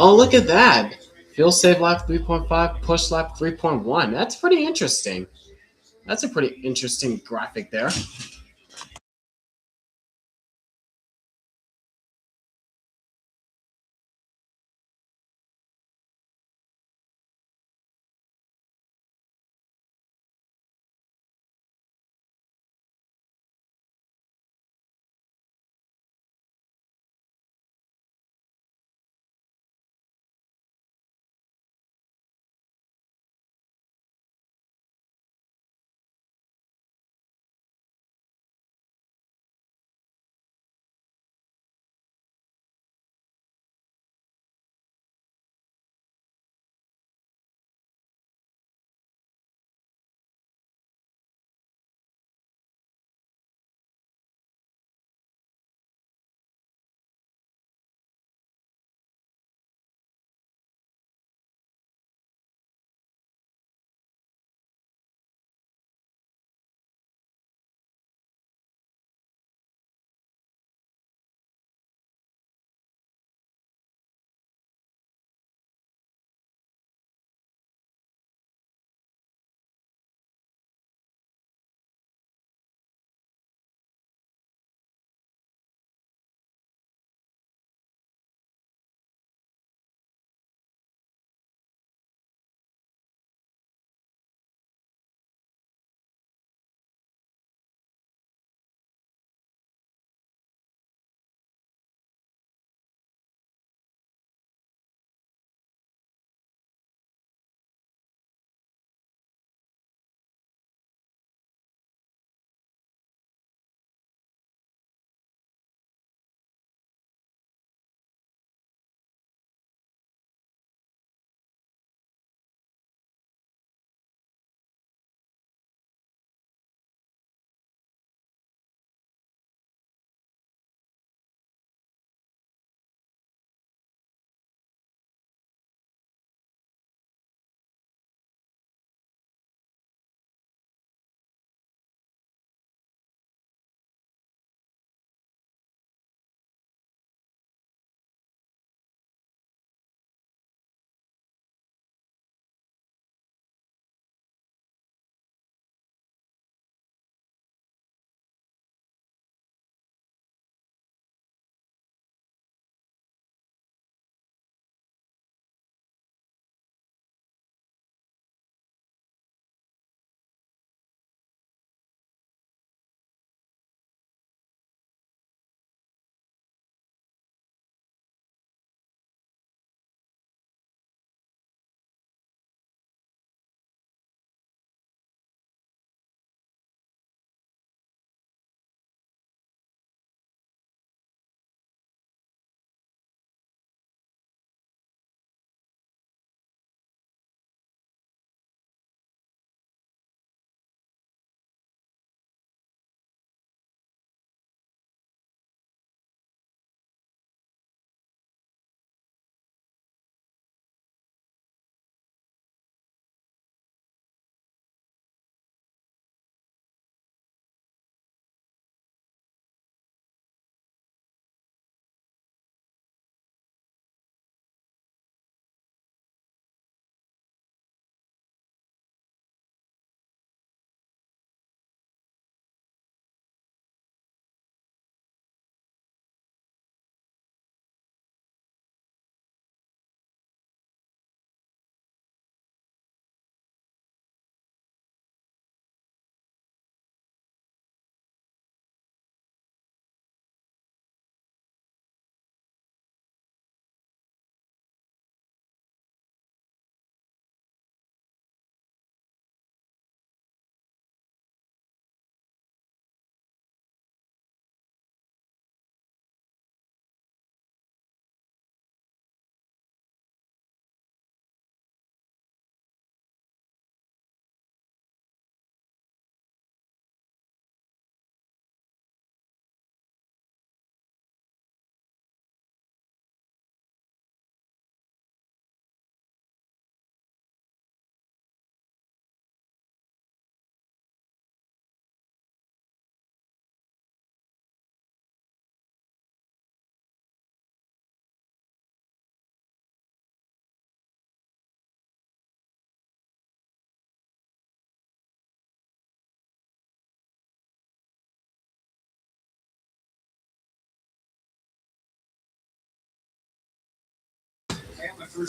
Oh, look at that. Fuel save lap 3.5, push lap 3.1. That's pretty interesting. That's a pretty interesting graphic there.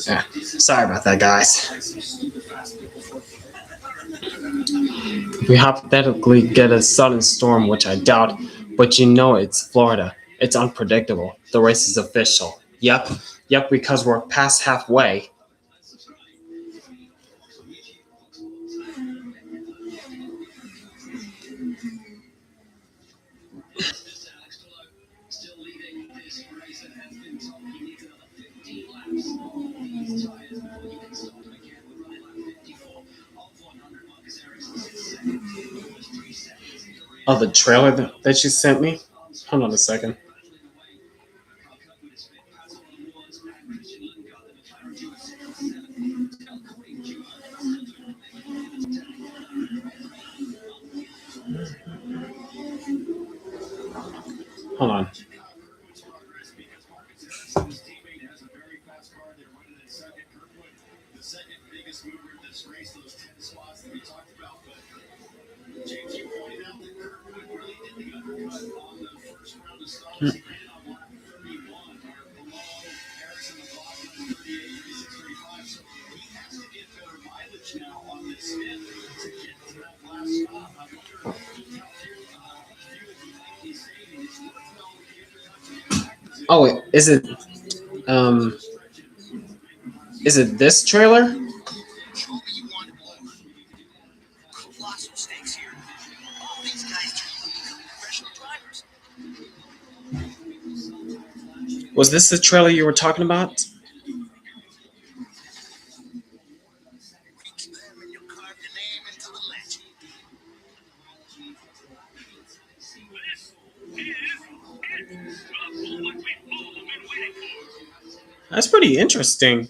Yeah. Sorry about that, guys. We hypothetically get a sudden storm, which I doubt, but you know it's Florida. It's unpredictable. The race is official. Yep, because we're past halfway.
Still leading this race and has been told he needs another 15 laps. He's tired before he can start again. We're running lap 54 of 100. Marcus Ericsson sits second. Almost 3 seconds into race.
Oh, the trailer that you sent me? Hold on a second. Hold on.
The second biggest mover in this race, those 10 spots that we talked about. But James, you pointed out that Kirkwood really did the undercut on the first round of starts. He ran on lap 31, where below Harrison and Boston 38, 36, 35. So he has to get better mileage now on this stint to get to that last stop. I wonder how few he might be saving. It's worth knowing with the undercut to get back to
Oh, wait, is it this trailer?
Show me you want more. Colossal stakes here. All these guys dream of becoming professional drivers.
Was this the trailer you were talking about?
Reach them and you'll carve your name into the legend.
That's pretty interesting.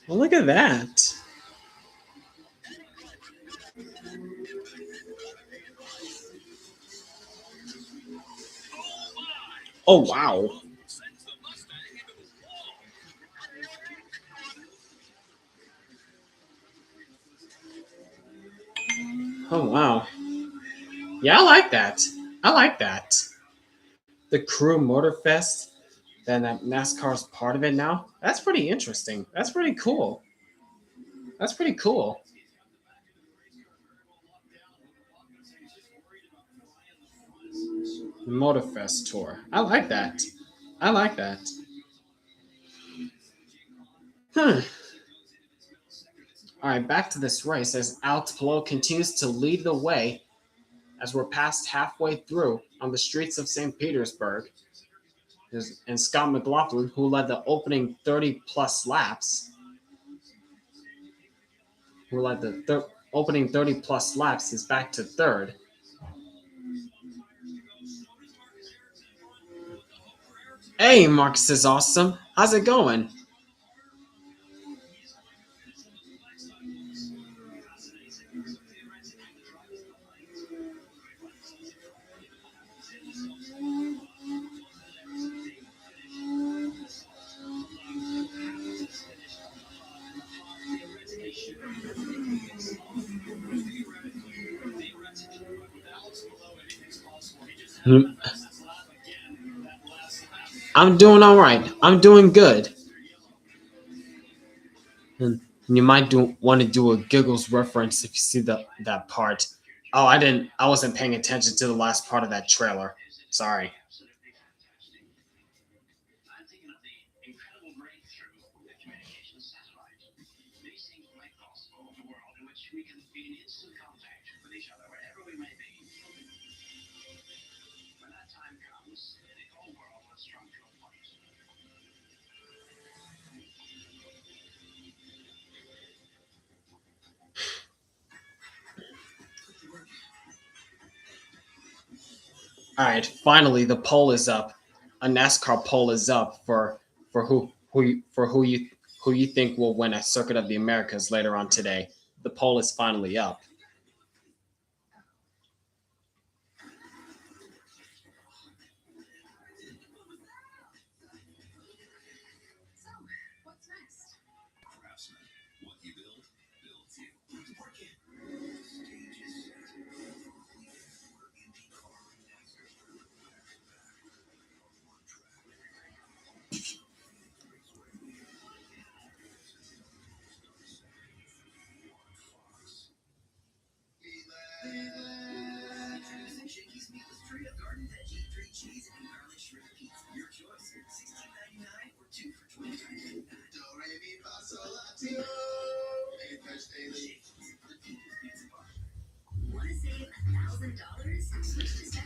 Well, look at that. Oh, wow. Oh, wow. Yeah, I like that. I like that. The Crew Motorfest, then that NASCAR's part of it now. That's pretty interesting. That's pretty cool. That's pretty cool. The Motorfest tour. I like that. I like that. Hmm. All right, back to this race as Alex Palou continues to lead the way as we're past halfway through on the streets of St. Petersburg. And Scott McLaughlin, who led the opening 30 plus laps, opening 30 plus laps, is back to third. Hey, Marcus is awesome. How's it going? I'm doing all right. I'm doing good. And you might want to do a giggles reference if you see that part. Oh, I wasn't paying attention to the last part of that trailer. Sorry.
I'm thinking of the incredible breakthrough that communication satellites. They seem quite possible in a world in which we can be in instant contact with each other wherever we may be. When that time comes, the whole world will strike to a point.
All right, finally the poll is up. A NASCAR poll is up for who you think will win a Circuit of the Americas later on today. The poll is finally up.
So, what's next?
Craftsman. What you build, builds you. Work it. Stage is set. IndyCar. One track.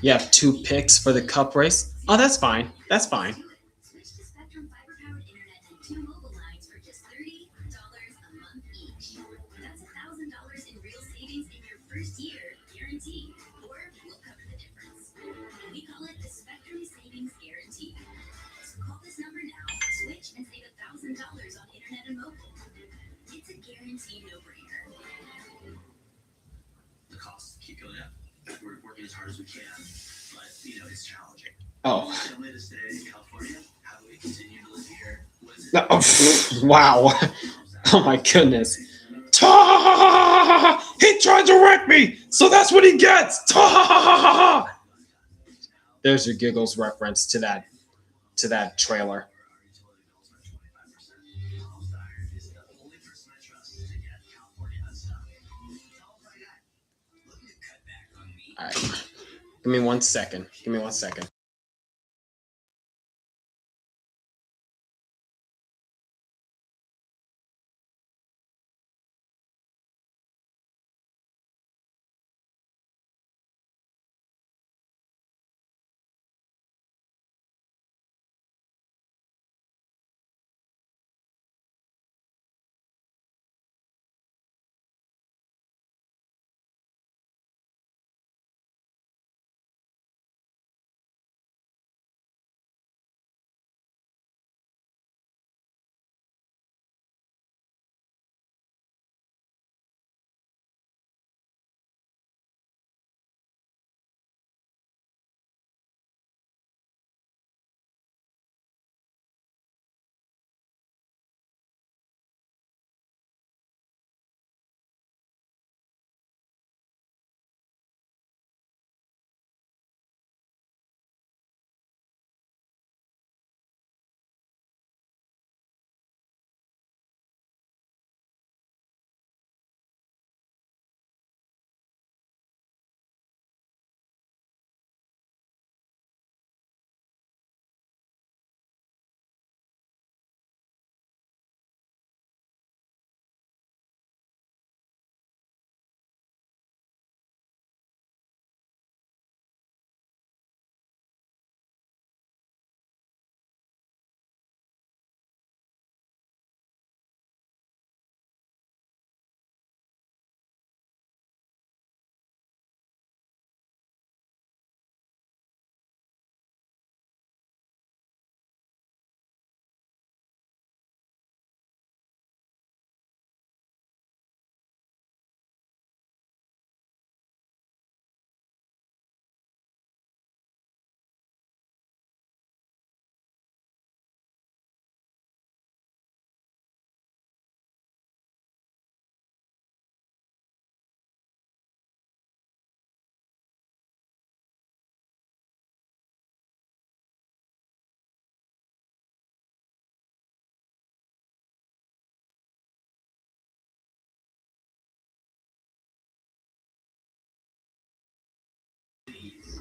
You have 2 picks for the Cup race. Oh, that's fine. That's fine.
Switch to Spectrum fiber-powered internet and 2 mobile lines for just $30 a month each. That's $1,000 in real savings in your first year, guaranteed. Or we'll cover the difference. We call it the Spectrum Savings Guarantee. So call this number now, switch, and save $1,000 on internet and mobile. It's a guaranteed no-brainer.
The costs keep going up. We're working as hard as we can, but it's challenging.
Oh.
Family to stay in California. How do we continue to live here?
Wow. Oh my goodness. Ta! He tried to wreck me, so that's what he gets. Ta! There's your giggles reference to that trailer. All right. Give me 1 second. Give me 1 second.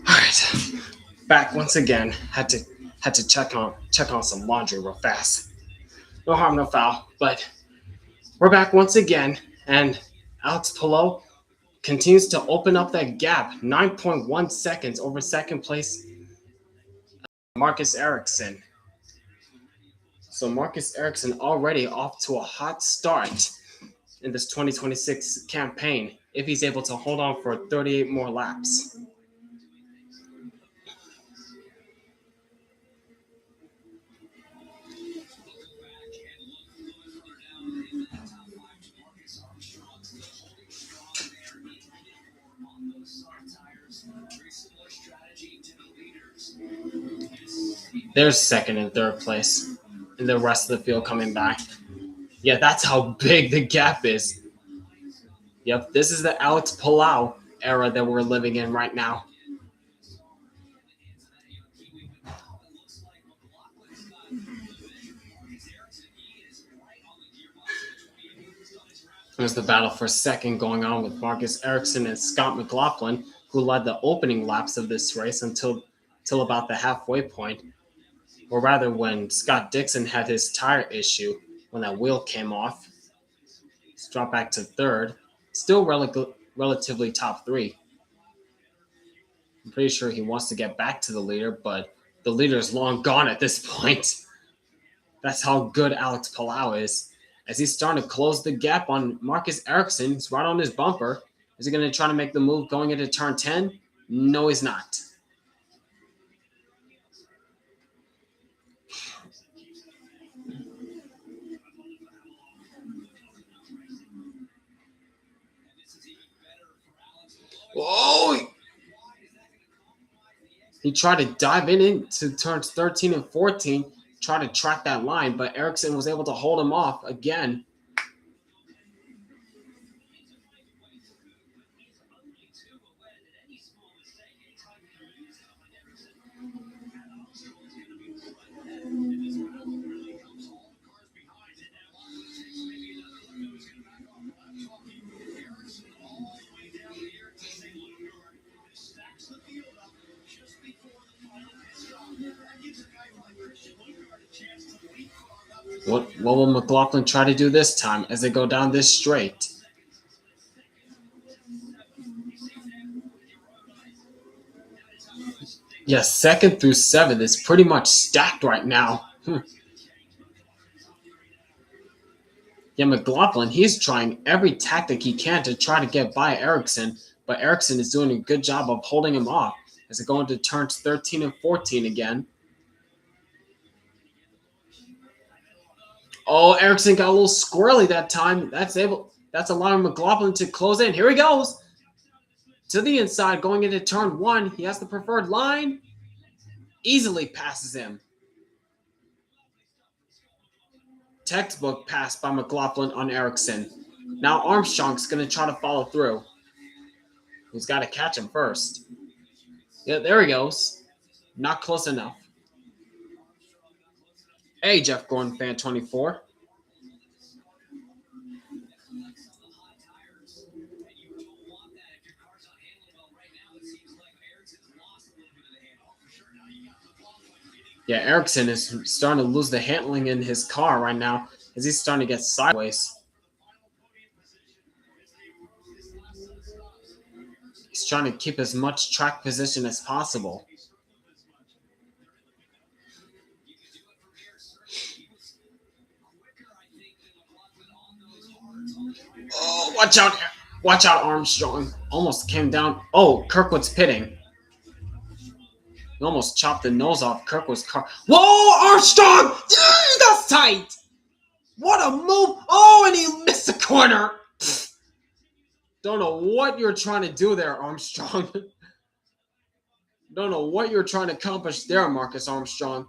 All right. Back once again. Had to check on some laundry real fast. No harm, no foul. But we're back once again, and Alex Palou continues to open up that gap. 9.1 seconds over second place Marcus Ericsson. So Marcus Ericsson already off to a hot start in this 2026 campaign if he's able to hold on for 38 more laps. There's second and third place, and the rest of the field coming back. Yeah, that's how big the gap is. Yep, this is the Alex Palou era that we're living in right now. There's the battle for second going on with Marcus Ericsson and Scott McLaughlin, who led the opening laps of this race until about the halfway point, or rather when Scott Dixon had his tire issue when that wheel came off. He's dropped back to third, still relatively top three. I'm pretty sure he wants to get back to the leader, but the leader is long gone at this point. That's how good Alex Palou is. As he's starting to close the gap on Marcus Ericsson, he's right on his bumper. Is he going to try to make the move going into turn 10? No, he's not. Whoa! He tried to dive into turns 13 and 14, try to track that line, but Ericsson was able to hold him off again. What will McLaughlin try to do this time as they go down this straight? Yes, 2nd through 7th is pretty much stacked right now. Yeah, McLaughlin, he's trying every tactic he can to try to get by Ericsson, but Ericsson is doing a good job of holding him off as they go into turns 13 and 14 again. Oh, Ericsson got a little squirrely that time. That's allowing McLaughlin to close in. Here he goes. To the inside, going into turn 1. He has the preferred line. Easily passes him. Textbook pass by McLaughlin on Ericsson. Now Armstrong's going to try to follow through. He's got to catch him first. Yeah, there he goes. Not close enough. Hey, Jeff Gordon, fan 24. Yeah, Ericsson is starting to lose the handling in his car right now as he's starting to get sideways. He's trying to keep as much track position as possible. Oh, watch out. Watch out, Armstrong. Almost came down. Oh, Kirkwood's pitting. He almost chopped the nose off Kirkwood's car. Whoa, Armstrong! That's tight! What a move! Oh, and he missed the corner! Don't know what you're trying to do there, Armstrong. Don't know what you're trying to accomplish there, Marcus Armstrong.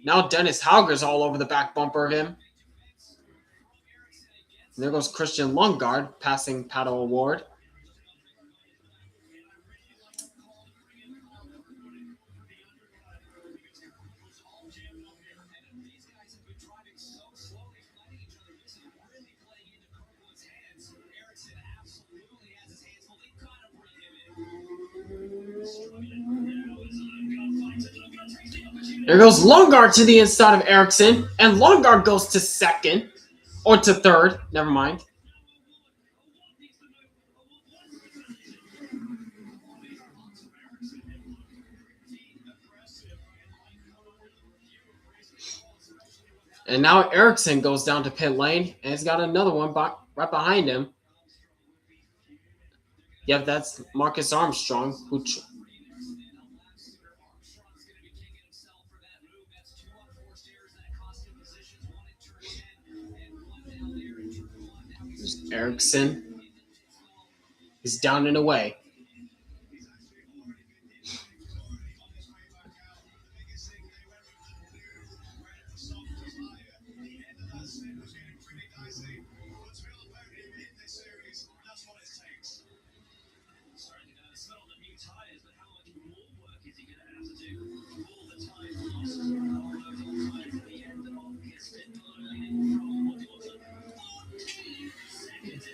Now Dennis Hauger's all over the back bumper of him. And there goes Christian Lundgaard passing Pato O'Ward. There goes Lundgaard to the inside of Ericsson, and Lundgaard goes to 2nd, or to 3rd, never mind. And now Ericsson goes down to pit lane, and he's got another one right behind him. Yep, that's Marcus Armstrong, who... Ericsson is down and away.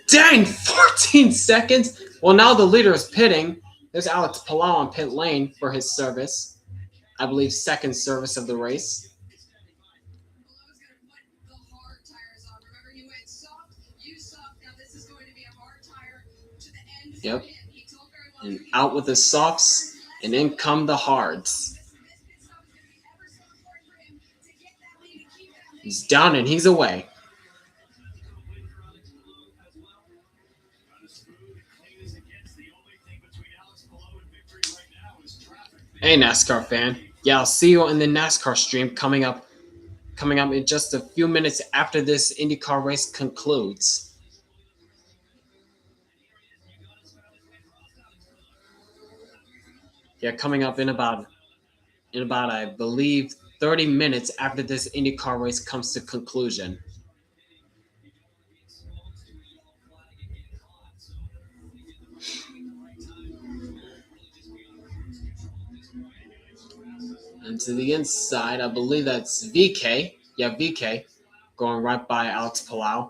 Dang, 14 seconds. Well, now the leader is pitting. There's Alex Palou on pit lane for his service. I believe 2nd service of the race. Yep. And out with the softs, and in come the hards. He's down and he's away. Hey, NASCAR fan. Yeah, I'll see you in the NASCAR stream coming up in just a few minutes after this IndyCar race concludes. Yeah, coming up in about I believe 30 minutes after this IndyCar race comes to conclusion. And to the inside, I believe that's VK. Yeah, VK. Going right by Alex Palou.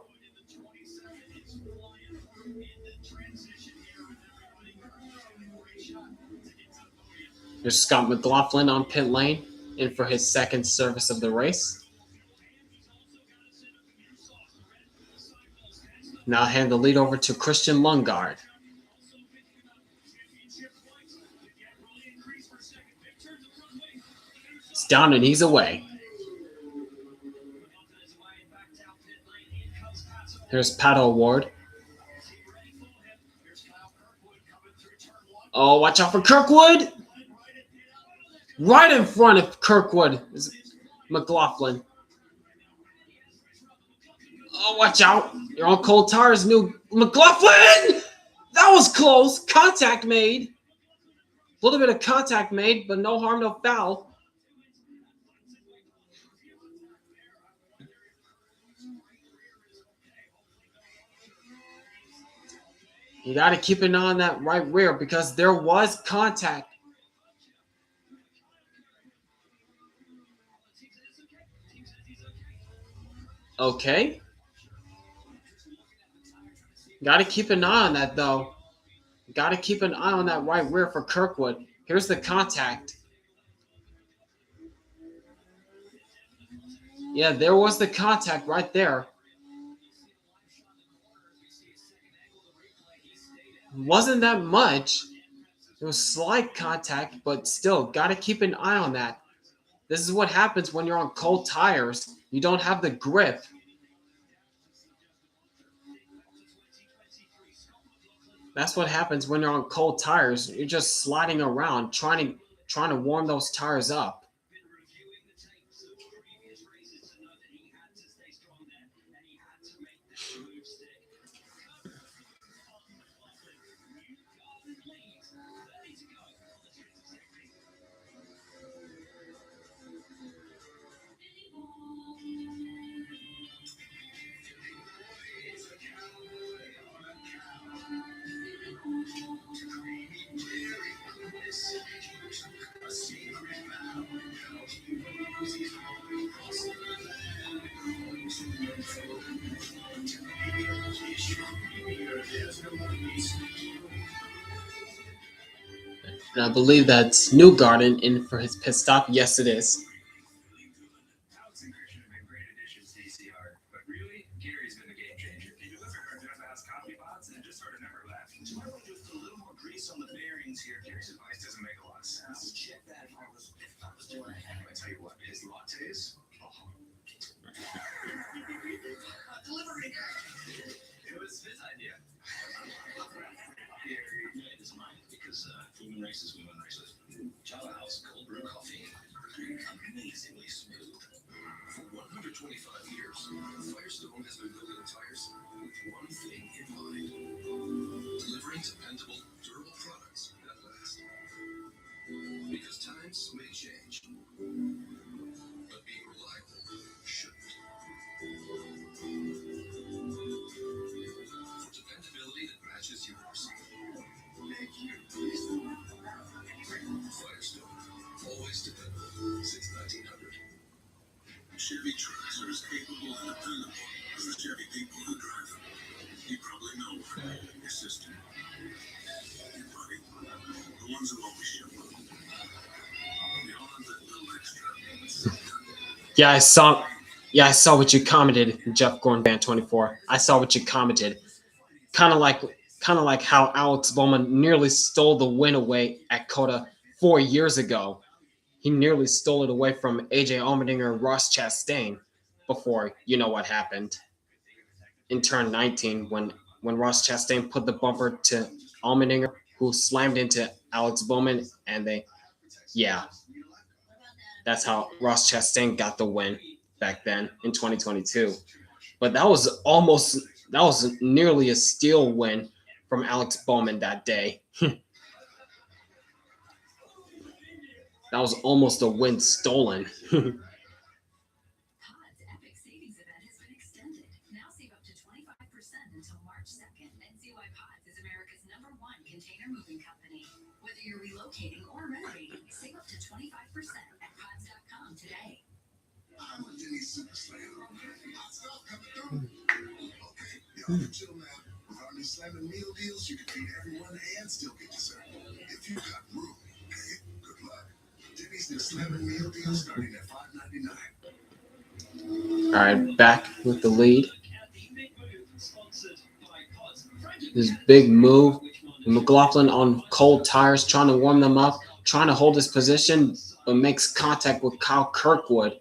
There's Scott McLaughlin on pit lane, in for his second service of the race. Now hand the lead over to Christian Lundgaard. It's down and he's away. Here's Pato Ward. Oh, watch out for Kirkwood! Right in front of Kirkwood is McLaughlin. Oh, watch out. You're on cold tires, new McLaughlin! That was close. Contact made. A little bit of contact made, but no harm, no foul. You got to keep an eye on that right rear because there was contact. Okay. Got to keep an eye on that, though. Got to keep an eye on that right rear for Kirkwood. Here's the contact. Yeah, there was the contact right there. Wasn't that much. It was slight contact, but still, got to keep an eye on that. This is what happens when you're on cold tires. You don't have the grip. That's what happens when you're on cold tires. You're just sliding around, trying to warm those tires up. And I believe that's Newgarden in for his pit stop. Yes, it is.
Alex and Christian have been great additions to ECR, but really, Gary's been the game changer. He delivered our fast coffee pots and just sort of never left.
Tomorrow, just a little more grease on the bearings here.
Gary's advice doesn't make a lot of sense.
Check that if I was doing it.
I tell you what, his lattes.
Delivery. It was his idea. It is mine because women races, women races. Java House cold brew coffee. Amazingly smooth.
For 125 years, Firestone has been building tires with one thing in mind: delivering dependable, durable products that last. Because times may change, but being reliable shouldn't. For dependability that matches yours, thank you. Firestone, always dependable since 1900. Chevy trucks are as capable and dependable as the Chevy people who drive them. You probably know your sister, your buddy, the ones who always show up. Beyond that little extra.
Yeah, I saw what you commented, Jeff Gordon Band 24. I saw what you commented. Kind of like kind of like how Alex Bowman nearly stole the win away at COTA 4 years ago. He nearly stole it away from AJ Allmendinger and Ross Chastain before you know what happened in turn 19 when Ross Chastain put the bumper to Allmendinger, who slammed into Alex Bowman, and yeah, that's how Ross Chastain got the win back then in 2022. But that was nearly a steal win from Alex Bowman that day. That was almost a win stolen.
Pod's epic savings event has been extended. Now save up to 25% until March 2nd. NCY Pods is America's #1 container moving company. Whether you're relocating or renovating, save up to 25% at pods.com today.
I'm a Denny Super Slam. Hot stuff coming through. Okay, y'all can chill now. With our new slamming meal deals, you can feed everyone and still get dessert. If you've got room, good luck. Denny's new slamming meal deal starting at $5.99.
All right, back with the lead. This big move. McLaughlin on cold tires, trying to warm them up, trying to hold his position, but makes contact with Kyle Kirkwood.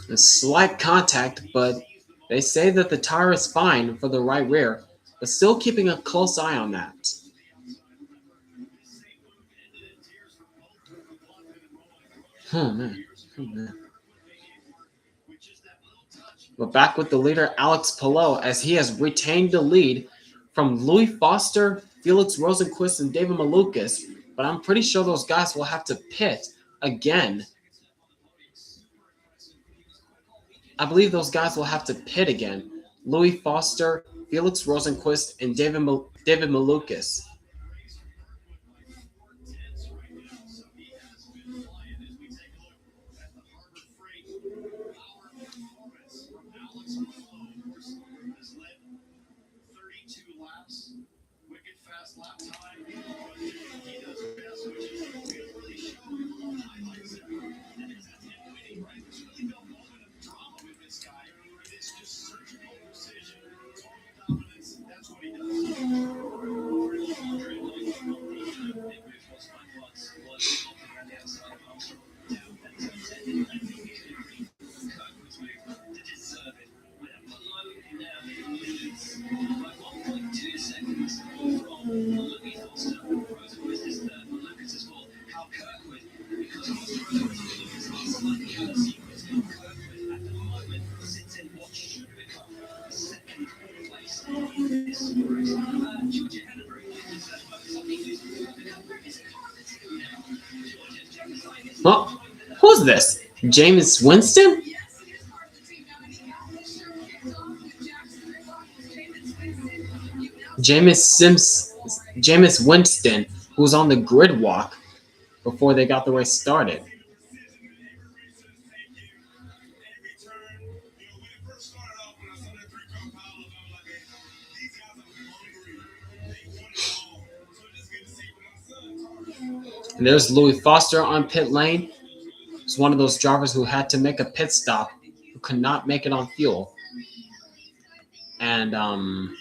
A slight contact, but they say that the tire is fine for the right rear, but still keeping a close eye on that. Oh man. But back with the leader, Alex Palou, as he has retained the lead from Louis Foster, Felix Rosenqvist, and David Malukas. But I'm pretty sure those guys will have to pit again. I believe those guys will have to pit again. Louis Foster, Felix Rosenqvist, and David Malukas. Well, who's this? Jameis Winston? Jameis Winston, who was on the grid walk before they got the race started. And there's Louis Foster on pit lane. He's one of those drivers who had to make a pit stop, who could not make it on fuel. And the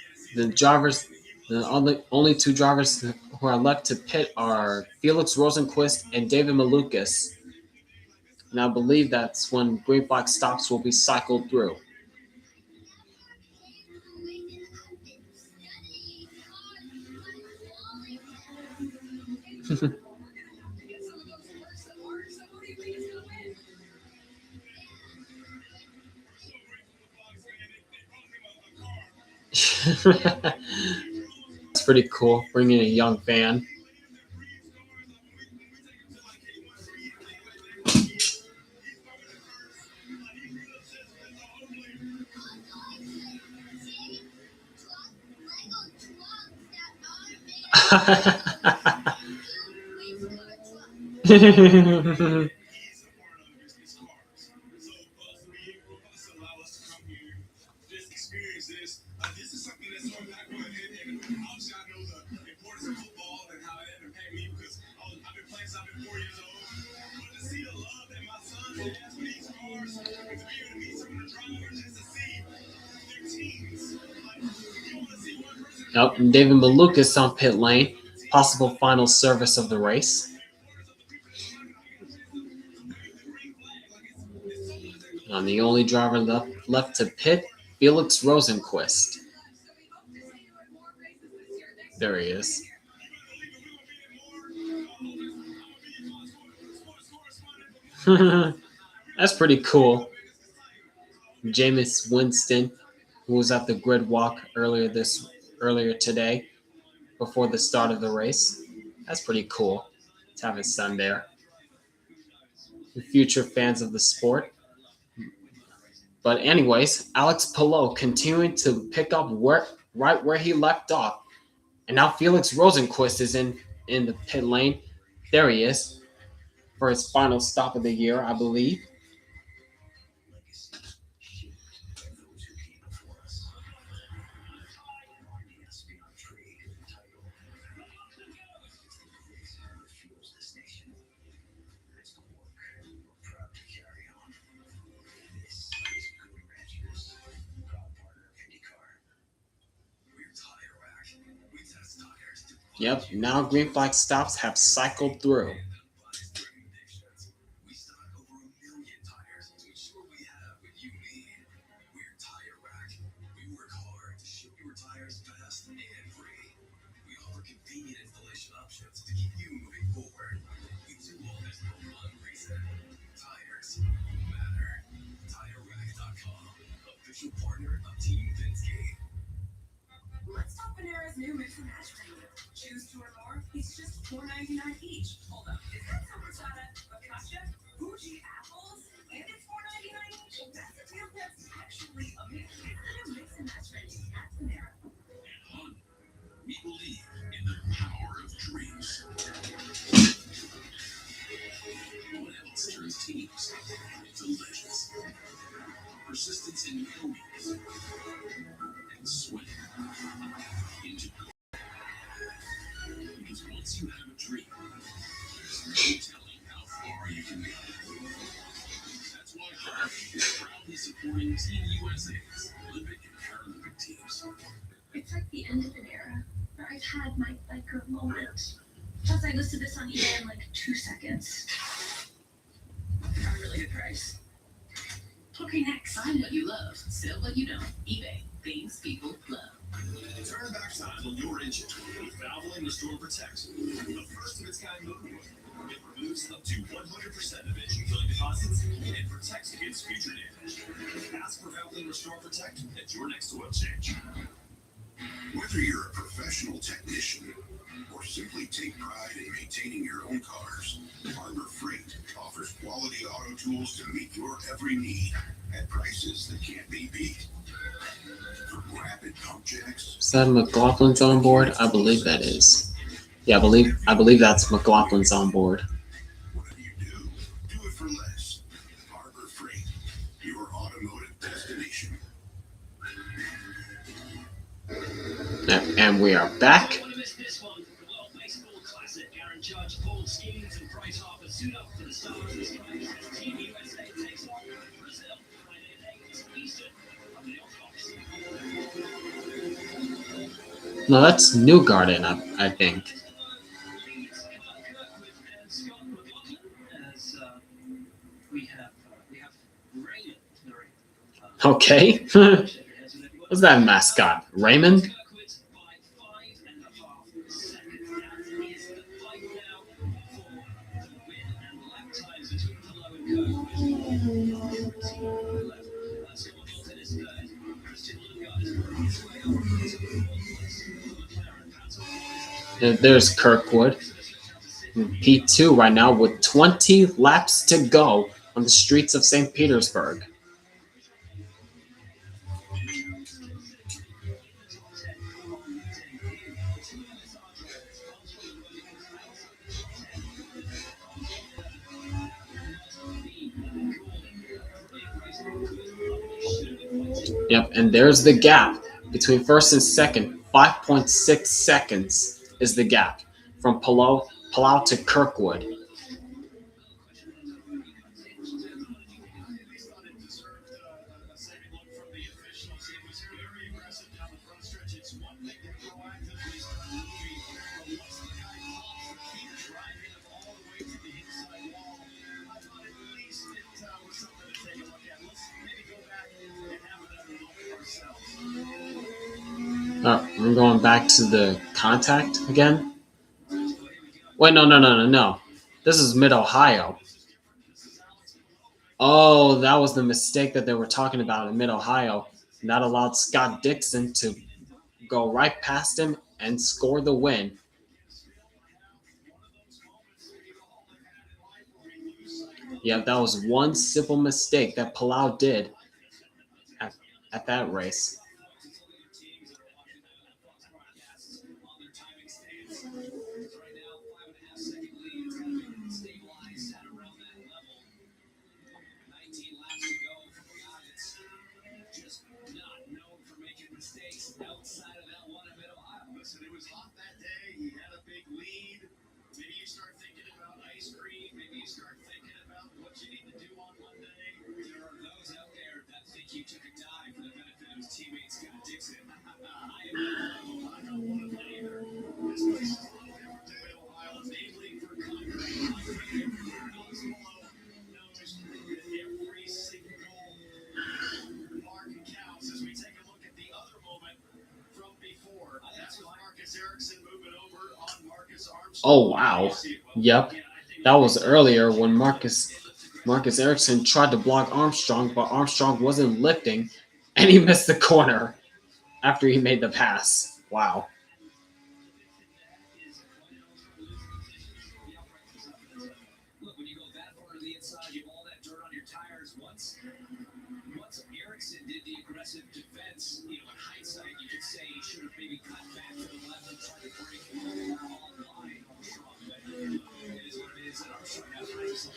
only two drivers who are left to pit are Felix Rosenqvist and David Malukas. And I believe that's when green flag stops will be cycled through. It's pretty cool, bringing a young fan. Yep, and David Malukas on pit lane. Possible final service of the race. And the only driver left to pit, Felix Rosenquist. There he is. That's pretty cool. Jameis Winston, who was at the grid walk earlier today, before the start of the race. That's pretty cool to have his son there. The future fans of the sport. But anyways, Alex Palou continuing to pick up right where he left off. And now Felix Rosenquist is in the pit lane. There he is for his final stop of the year, I believe. Yep, now green flag stops have cycled through.
Let's talk Panera's new mix and match menu. Choose two or more. It's just $4.99 each. Hold up. Is that sopressata, focaccia, Fuji apples, and it's $4.99 each? That's a deal that's actually amazing. It's the new mix and match menu at Panera.
We believe in the power of dreams. What else turns teams into legends? Persistence in millions and sweat into gold. Because once you have a dream, there's no telling how far you can go. That's why Harvey is proudly supporting Team USA's Olympic and Paralympic teams.
It's like the end of an era where I've had my biker moment. Plus, I listed this on eBay in like 2 seconds. Got a really good price. Okay, next.
Find what you love, sell what you don't. eBay. Things people love.
Turn back time on your engine with Valvoline Restore Protect, the first of its kind motor oil. It removes up to 100% of engine filling deposits and protects against future damage. Ask for Valvoline Restore Protect at your next oil change. Whether you're a professional technician or simply take pride in maintaining your own cars, Harbor Freight offers quality auto tools to meet your every need at prices that can't be beat. From rapid pump jacks.
Is that McLaughlin's on board? I believe that is. Yeah, I believe that's McLaughlin's on board.
Whatever you do it for less. Harbor Freight, your automotive destination.
And we are back. No, that's Newgarden, I think. Okay. What's that mascot? Raymond? There's Kirkwood. P2 right now with 20 laps to go on the streets of St. Petersburg. Yep, and there's the gap between first and second. 5.6 seconds is the gap from Palou to Kirkwood. I'm going back to the contact again. Wait, no. This is Mid Ohio. Oh, that was the mistake that they were talking about in Mid Ohio. That allowed Scott Dixon to go right past him and score the win. Yeah, that was one simple mistake that Palau did at that race.
Listen, it was hot that day. He had a big lead. Maybe you start thinking about ice cream. Maybe you start thinking about what you need to do on Monday. There are those out there that think you took a dive for the benefit of his teammate Scott Dixon. I don't want to either. This place is a little different than Ohio, namely for concrete. Alex Palou knows every single mark counts as we take a look at the other moment from before. That's with Marcus Ericsson moving over on Marcus Armstrong.
Oh wow. Yep. That was earlier when Marcus Ericsson tried to block Armstrong, but Armstrong wasn't lifting and he missed the corner after he made the pass. Wow.
Look, when you go that far to the inside, you have all that dirt on your tires. Once Ericsson did the aggressive defense, in hindsight, you could say he should have maybe cut back to the left and tried to break online Armstrong. But it is what it is, and Armstrong has to race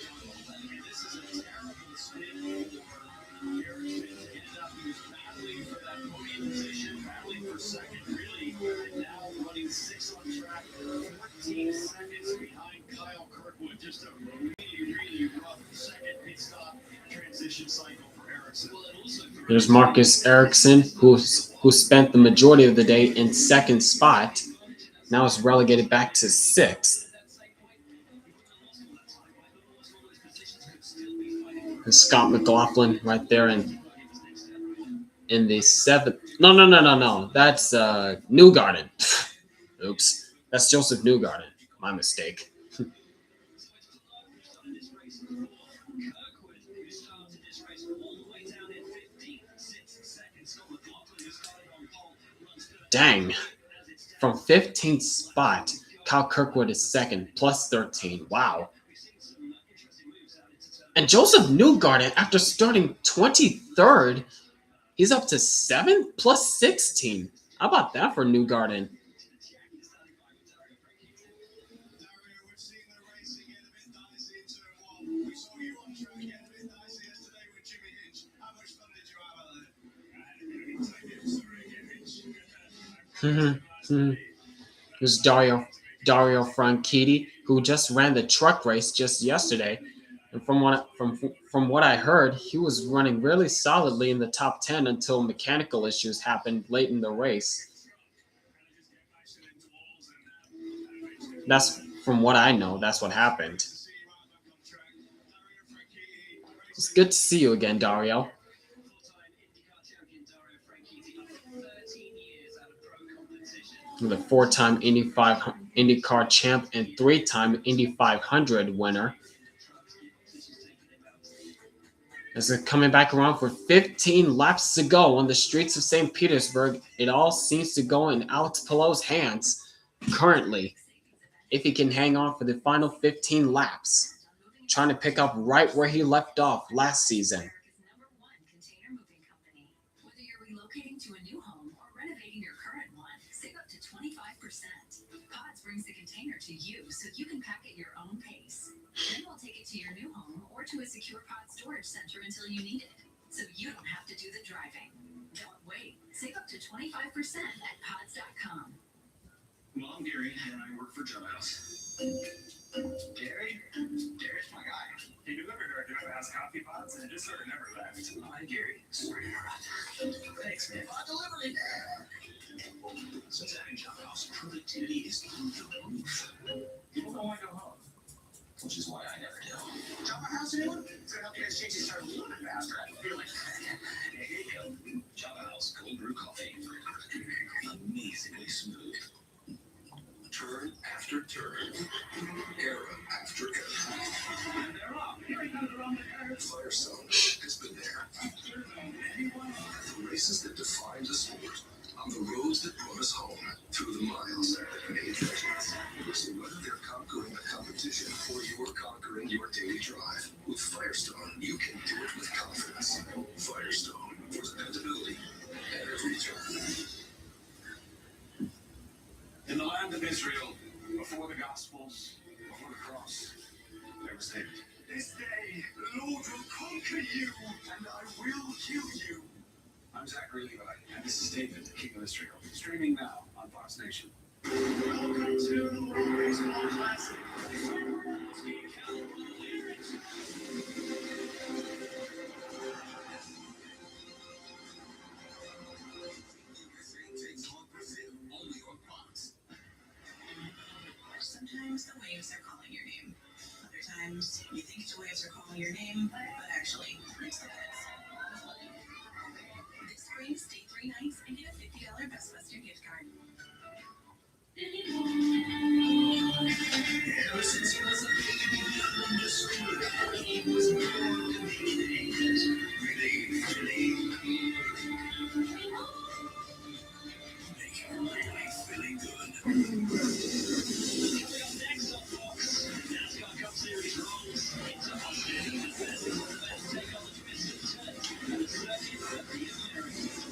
and this is a terrible spin for Ericsson. Ended up, he was battling for that podium position, battling for second, really, and now running 6 on track, 14 seconds behind Kyle Kirkwood. Just a really rough second pit stop transition cycle for Ericsson.
There's Marcus Ericsson, who spent the majority of the day in second spot. Now is relegated back to 6th. And Scott McLaughlin right there in the 7th. No. That's Newgarden. Oops. That's Joseph Newgarden. My mistake. Dang. From 15th spot, Kyle Kirkwood is second, plus 13. Wow. And Joseph Newgarden, after starting 23rd, he's up to 7th, plus 16. How about that for Newgarden? It was Dario Franchitti, who just ran the truck race just yesterday. And from what I heard, he was running really solidly in the top 10 until mechanical issues happened late in the race. That's from what I know. That's what happened. It's good to see you again, Dario. The 4-time IndyCar champ and 3-time Indy 500 winner. As they're coming back around for 15 laps to go on the streets of St. Petersburg, it all seems to go in Alex Palou's hands currently, if he can hang on for the final 15 laps, trying to pick up right where he left off last season.
Whether you're relocating to a new home or renovating your current one, save up to 25%. Pods brings the container to you so you can pack at your own pace. Then we'll take it to your new home or to a secure pod storage center until you need it, so you don't have to do the driving. Don't wait. Save up to 25% at pods.com.
Well, I'm Gary, and I work for Jump House. Gary? Gary's my guy.
He delivered our House coffee pods and it just sort of never left.
Oh, hi, Gary. Sorry to interrupt. Thanks, man. Delivery. Since having Jump House, productivity is through the roof.
People don't want to go home.
Which is why I never do. Jump House, anyone? It's going to help you guys change your start a little bit faster. I feel like. Here you go. Jump House cold brew coffee. Amazing.
races that define the sport, on the roads that brought us home, through the miles that made legends. So whether they're conquering the competition or you're conquering your daily drive, with Firestone, you can do it with confidence. Firestone, for dependability every turn.
In the land of Israel, before the Gospels, before the cross, there was David. This day, the Lord will conquer you, and I will kill you. I'm Zachary Levi, and this is David, the King of Israel, streaming now on Fox Nation. Welcome to the World Baseball Classic.
Sometimes the waves are calling your name. Other times you think the waves are calling your name, but actually it's the Feds. This spring, stay 3 nights and get a $50 Best Western gift card.
Ever since he was a baby, understood he was born to make things really, make him really good. Next up, folks, NASCAR Cup Series rolls into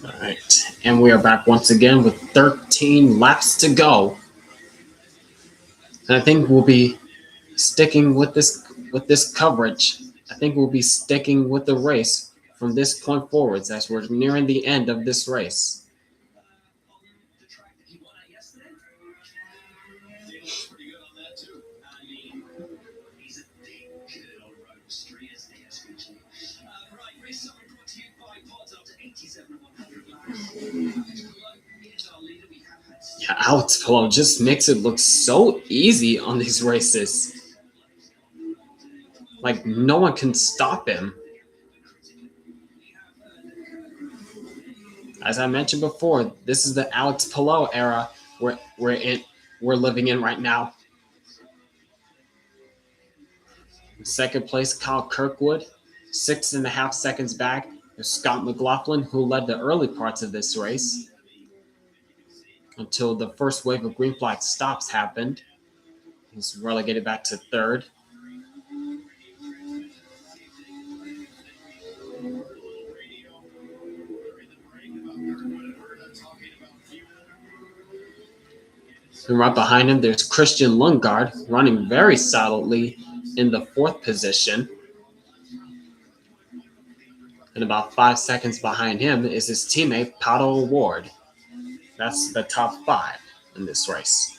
All right, and we are back once again with 13 laps to go. And I think we'll be sticking with this coverage. I think we'll be sticking with the race from this point forwards as we're nearing the end of this race.
The track that he won at yesterday, he looks pretty good on that too. I mean, he's a big kid on road street, isn't he, SVG? Right, race summary brought to you by Pods up to 87 and 100 laps. Here's our leader. We have had
Yeah, Alex Palou just makes it look so easy on these races. Like no one can stop him. As I mentioned before, this is the Alex Palou era we're living in right now. Second place, Kyle Kirkwood, 6.5 seconds back. There's Scott McLaughlin, who led the early parts of this race until the first wave of green flag stops happened. He's relegated back to third. And right behind him, there's Christian Lundgaard running very solidly in the 4th position. And about 5 seconds behind him is his teammate, Pato O'Ward. That's the top 5 in this race.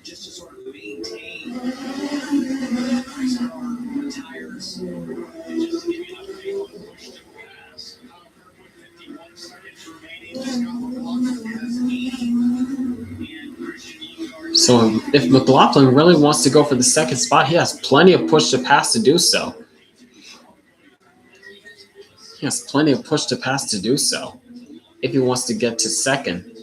just to sort of maintain the tires and just give you enough fuel to push to pass. Kyle Kirkwood, 51 seconds remaining. Scott McLaughlin has 80. And Christian Lundgaard.
So if McLaughlin really wants to go for the second spot, he has plenty of push to pass to do so. He has plenty of push to pass to do so if he wants to get to second.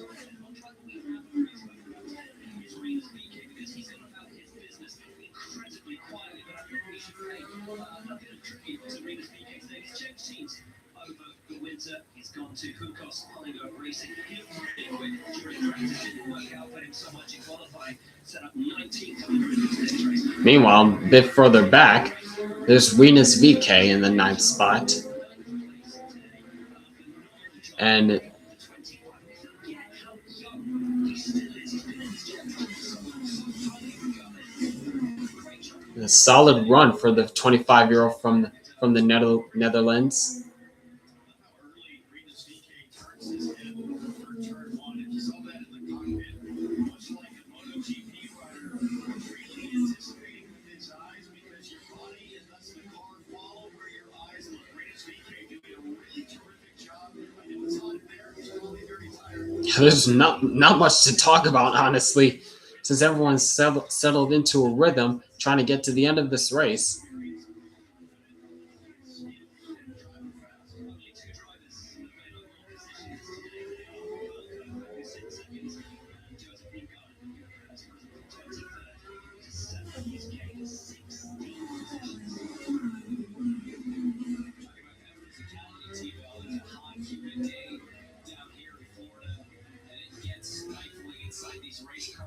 He's gone to Kukos Polygon Racing. He looked really quick during practice. Didn't work out for him so much in qualifying. Set up 19 coming through this race.
Meanwhile, a bit further back, there's Venus VK in the 9th spot. And a solid run for the 25-year-old from the Netherlands. There's not much to talk about, honestly. since everyone's settled into a rhythm trying to get to the end of this race.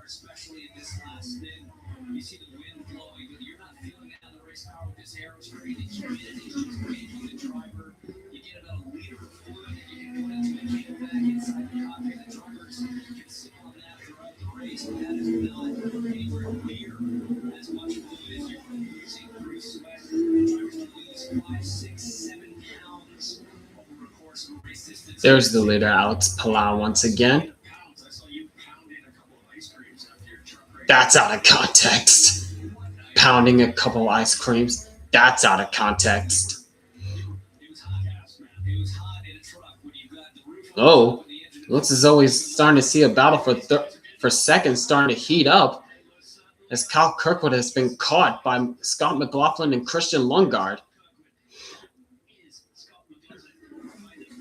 Especially in this last spin, you see the wind blowing, but you're not feeling it on the race car with this aerospray. The humidity is making the driver. You get about a liter of fluid, and you can put it into a can bag inside the cockpit. The drivers can sit on that throughout the race, but that is not anywhere near as much fluid as you're losing through sweat. Drivers can lose 5, 6, 7 pounds over a course of race distance.
There's the leader, Alex Palou, once again. That's out of context. Pounding a couple ice creams. That's out of context. Oh, looks as though he's starting to see a battle for seconds starting to heat up, as Kyle Kirkwood has been caught by Scott McLaughlin and Christian Lundgaard.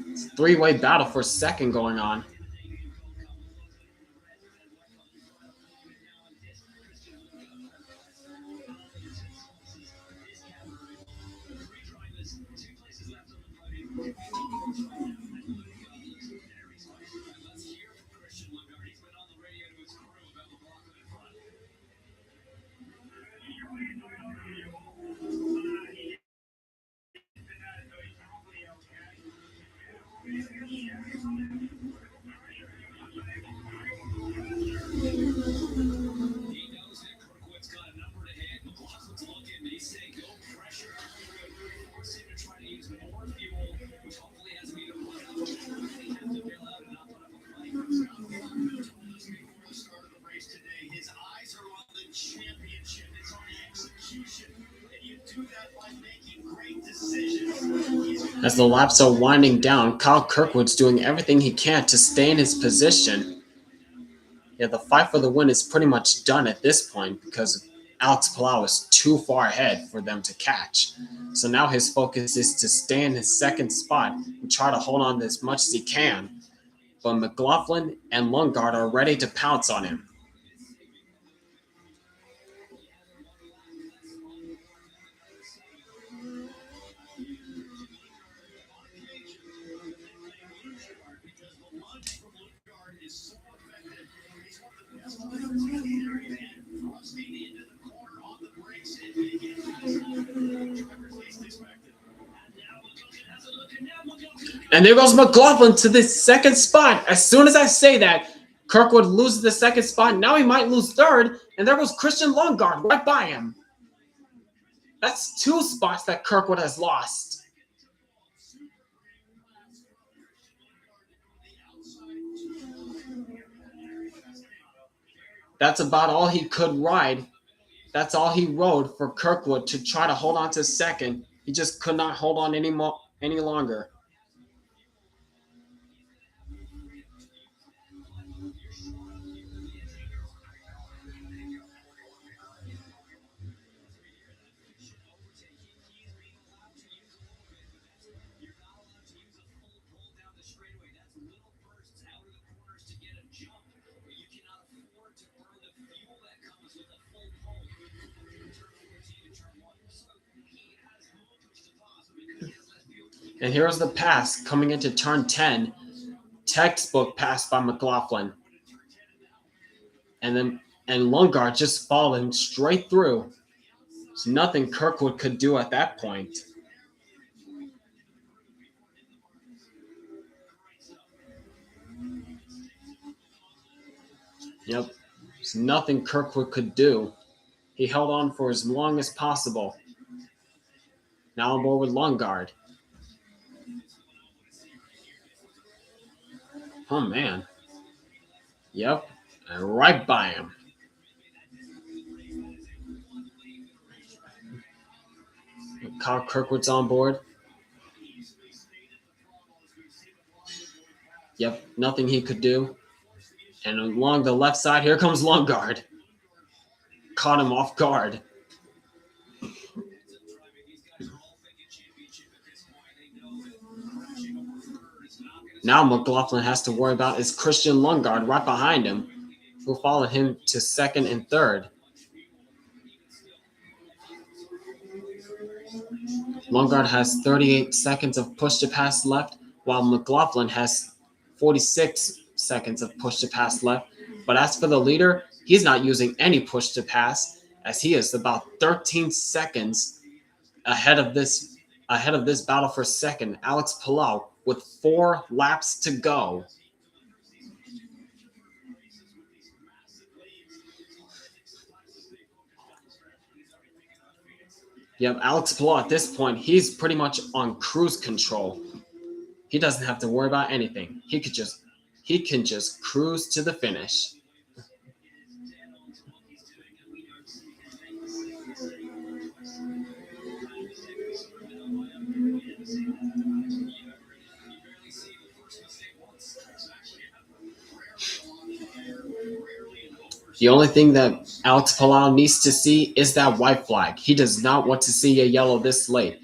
It's a three-way battle for second going on. As the laps are winding down, Kyle Kirkwood's doing everything he can to stay in his position. Yeah, the fight for the win is pretty much done at this point because Alex Palou is too far ahead for them to catch. So now his focus is to stay in his second spot and try to hold on as much as he can. But McLaughlin and Lundgaard are ready to pounce on him. And there goes McLaughlin to the second spot. As soon as I say that, Kirkwood loses the second spot. Now he might lose third. And there goes Christian Lundgaard right by him. That's 2 spots that Kirkwood has lost. That's about all he could ride. That's all he rode for Kirkwood to try to hold on to second. He just could not hold on any longer. And here's the pass coming into turn 10. Textbook pass by McLaughlin. And Lundgaard just followed him straight through. There's nothing Kirkwood could do at that point. Yep. There's nothing Kirkwood could do. He held on for as long as possible. Now on board with Lundgaard. Oh, man. Yep. And right by him. Kyle Kirkwood's on board. Yep. Nothing he could do. And along the left side, here comes Lundgaard. caught him off guard. Now McLaughlin has to worry about is Christian Lundgaard right behind him, who followed him to second and third. Lundgaard has 38 seconds of push to pass left, while McLaughlin has 46 seconds of push to pass left. But as for the leader, he's not using any push to pass, as he is about 13 seconds ahead of this battle for second, Alex Palou, with 4 laps to go. Yep, Alex Palou at this point, he's pretty much on cruise control. He doesn't have to worry about anything. He can just cruise to the finish. The only thing that Alex Palou needs to see is that white flag. He does not want to see a yellow this late.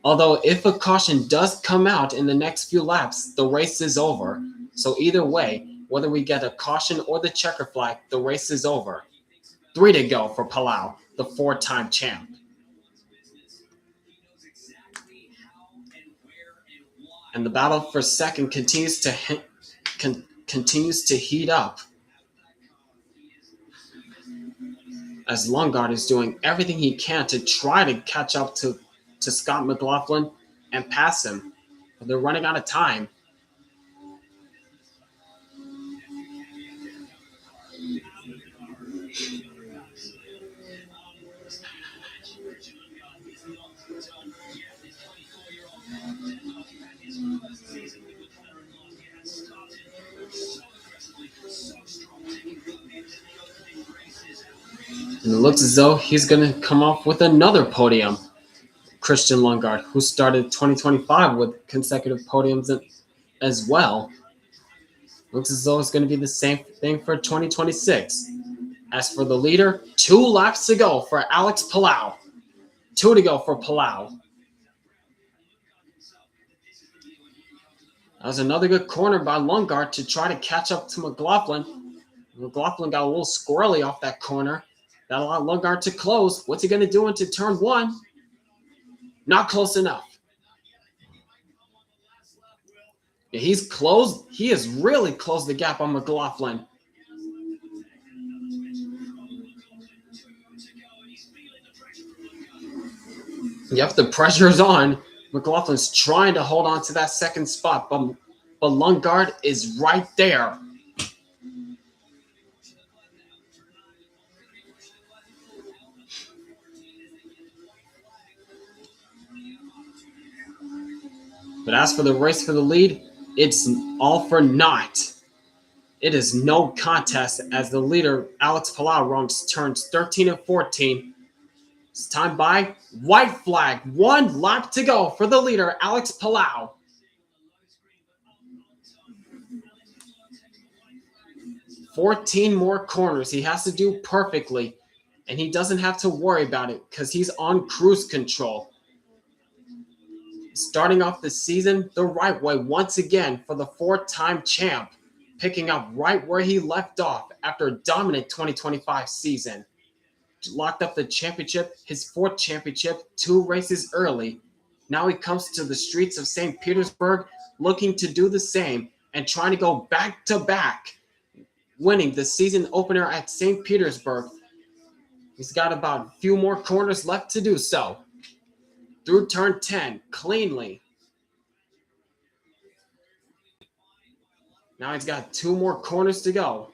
Although if a caution does come out in the next few laps, the race is over. So either way, whether we get a caution or the checker flag, the race is over. 3 to go for Palou, the 4-time champ. And the battle for second continues to heat up, as Lundgaard is doing everything he can to try to catch up to Scott McLaughlin and pass him. But they're running out of time. And it looks as though he's going to come off with another podium. Christian Lundgaard, who started 2025 with consecutive podiums as well. Looks as though it's going to be the same thing for 2026. As for the leader, 2 laps to go for Alex Palou. 2 to go for Palou. That was another good corner by Lundgaard to try to catch up to McLaughlin. McLaughlin got a little squirrely off that corner. That allowed Lundgaard to close. What's he going to do into turn 1? Not close enough. Yeah, he's closed. He has really closed the gap on McLaughlin. Yep, the pressure's on. McLaughlin's trying to hold on to that second spot, but Lundgaard is right there. But as for the race for the lead, it's all for naught. It is no contest as the leader, Alex Palou, runs turns 13 and 14. It's time by white flag. 1 lap to go for the leader, Alex Palou. "14 more corners he has to do perfectly, and he doesn't have to worry about it because he's on cruise control. Starting off the season the right way once again for the 4-time champ, picking up right where he left off after a dominant 2025 season. Locked up the championship, his 4th championship, 2 races early. Now he comes to the streets of St. Petersburg looking to do the same and trying to go back-to-back, winning the season opener at St. Petersburg. He's got about a few more corners left to do so. Through turn 10, cleanly. Now he's got 2 more corners to go.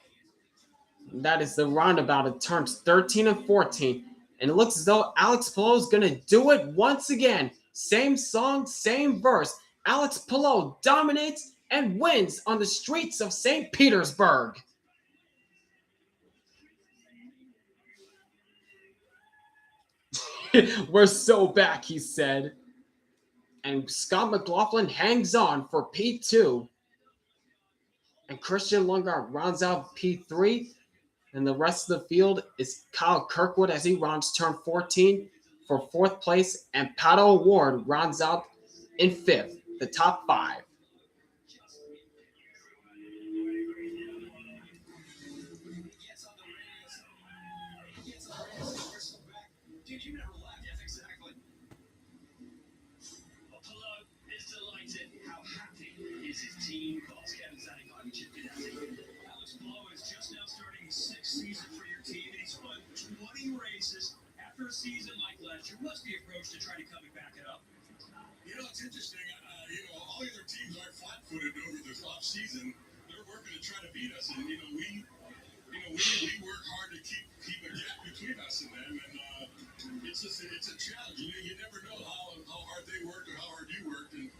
That is the roundabout of turns 13 and 14. And it looks as though Alex Palou is going to do it once again. Same song, same verse. Alex Palou dominates and wins on the streets of St. Petersburg. "We're so back," he said. And Scott McLaughlin hangs on for P2. And Christian Lundgaard rounds out P3. And the rest of the field is Kyle Kirkwood as he rounds turn 14 for fourth place, and Pato Ward rounds out in fifth, the top five.
Dude, you never left. Yes, exactly. Palou is delighted. How happy is his team? Boss Kevin standing on Chip Ganassi. Alex Palou is just now starting his sixth season for your team, and he's won 20 races. After a season like last year, what's the approach to try to come and back it up?
You know, it's interesting. All the other teams aren't flat-footed over this off-season. They're working to try to beat us, and we work hard to keep a gap between us and them, and it's a challenge. You never know how hard they work or how hard you worked, and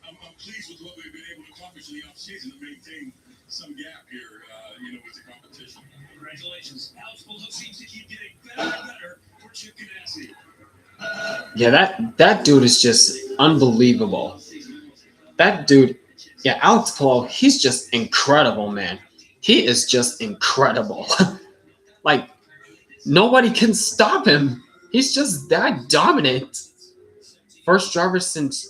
I'm pleased with what we've been able to accomplish in the off-season to maintain some gap here, with the competition.
Congratulations. Alex Palou seems to keep getting better and better for Chip Ganassi.
Yeah, that dude is just unbelievable. That dude, yeah, Alex Palou, he's just incredible, man. He is just incredible. Like, nobody can stop him. He's just that dominant. First driver since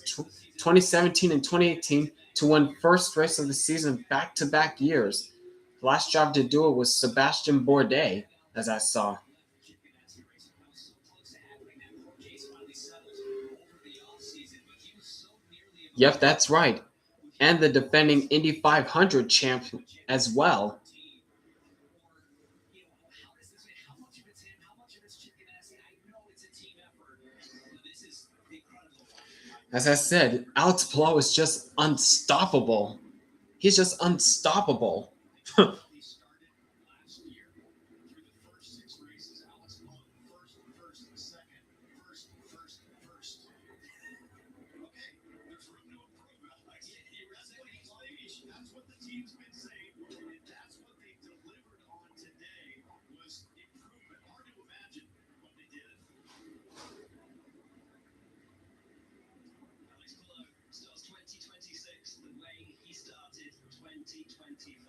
2017 and 2018 to win first race of the season back-to-back years. The last driver to do it was Sebastian Bourdais, as I saw. Yep, that's right. And the defending Indy 500 champ as well. As I said, Alex Palou is just unstoppable. He's just unstoppable.
That's what the team's been saying, and that's what they delivered on today was improvement. Hard to imagine what they did. Alex Palou starts 2026 the way he started 2025.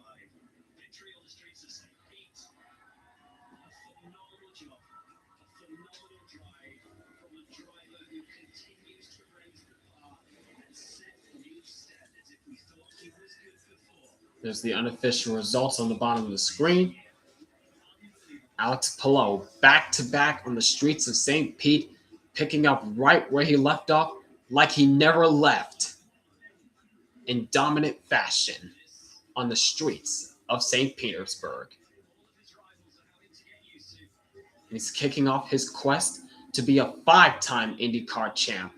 Victory on the streets of St. Pete. A phenomenal job. A phenomenal drive from a driver who continues to raise the bar and set new standards. If we thought he was good before.
There's the unofficial results on the bottom of the screen. Alex Palou back-to-back on the streets of St. Pete, picking up right where he left off like he never left, in dominant fashion on the streets of St. Petersburg. And he's kicking off his quest to be a 5-time IndyCar champ.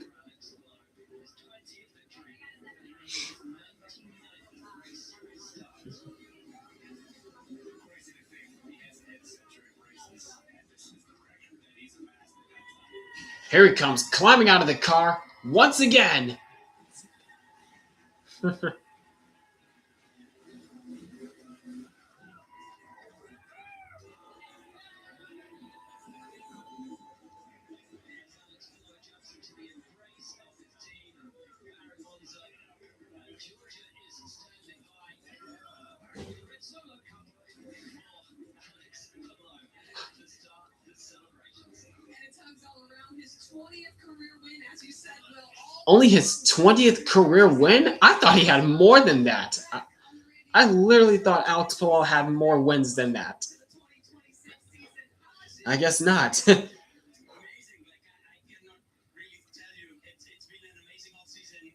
Here he comes, climbing out of the car once again. Only his 20th career win? I thought he had more than that. I literally thought Alex Palou had more wins than that. I guess not.
Amazing. I cannot really tell you. It's been an amazing offseason.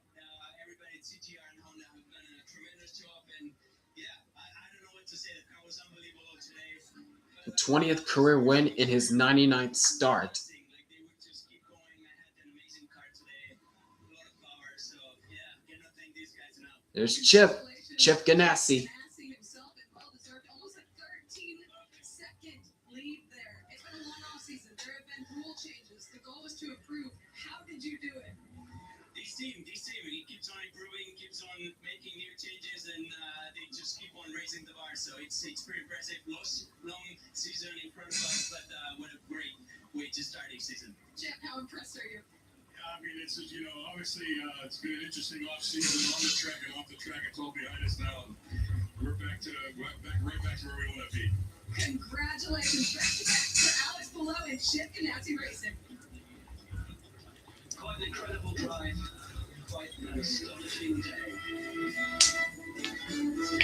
Everybody at CTR and Honda have done a tremendous job. And yeah, I don't know what to say. The car was unbelievable today.
The 20th career win in his 99th start.
Like they would just keep going. I had an amazing car today. A lot of power. So yeah, cannot thank these guys enough.
There's Chip Ganassi.
Himself and well-deserved almost a 13-second lead there. It's been a long offseason. There have been rule changes. The goal was to improve. How did you do it?
This team, he keeps on improving, keeps on making new changes, and they just keep on raising the bar. So it's pretty impressive. Long season in front of us, but what a great way to start a season.
Jeff, how impressed are you?
I mean, it's obviously it's been an interesting off-season on the track and off the track. It's all behind us now. And we're right back to where we want to be.
Congratulations for Alex Palou and Chip Ganassi Racing.
Quite an incredible drive. Quite an astonishing day.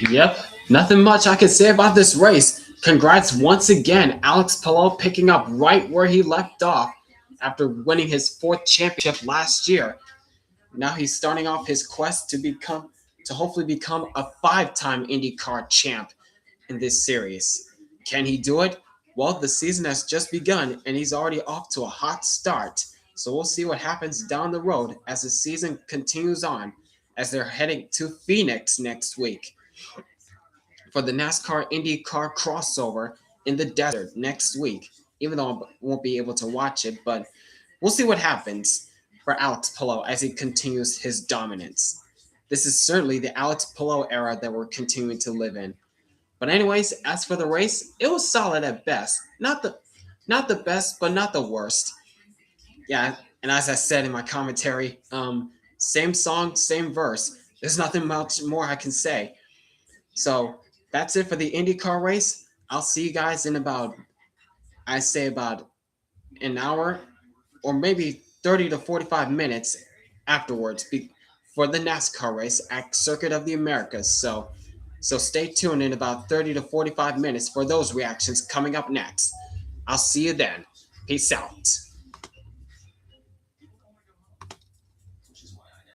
Yep, nothing much I can say about this race. Congrats once again, Alex Palou picking up right where he left off after winning his fourth championship last year. Now he's starting off his quest to hopefully become a five-time IndyCar champ in this series. Can he do it? Well, the season has just begun and he's already off to a hot start. So we'll see what happens down the road as the season continues on, as they're heading to Phoenix next week for the NASCAR IndyCar crossover in the desert next week. Even though I won't be able to watch it, but we'll see what happens for Alex Palou as he continues his dominance. This is certainly the Alex Palou era that we're continuing to live in. But anyways, as for the race, it was solid at best. Not the best, but not the worst. Yeah, and as I said in my commentary, same song, same verse. There's nothing much more I can say. So that's it for the IndyCar race. I'll see you guys in about an hour or maybe 30 to 45 minutes afterwards for the NASCAR race at Circuit of the Americas. So stay tuned in about 30 to 45 minutes for those reactions coming up next. I'll see you then. Peace out.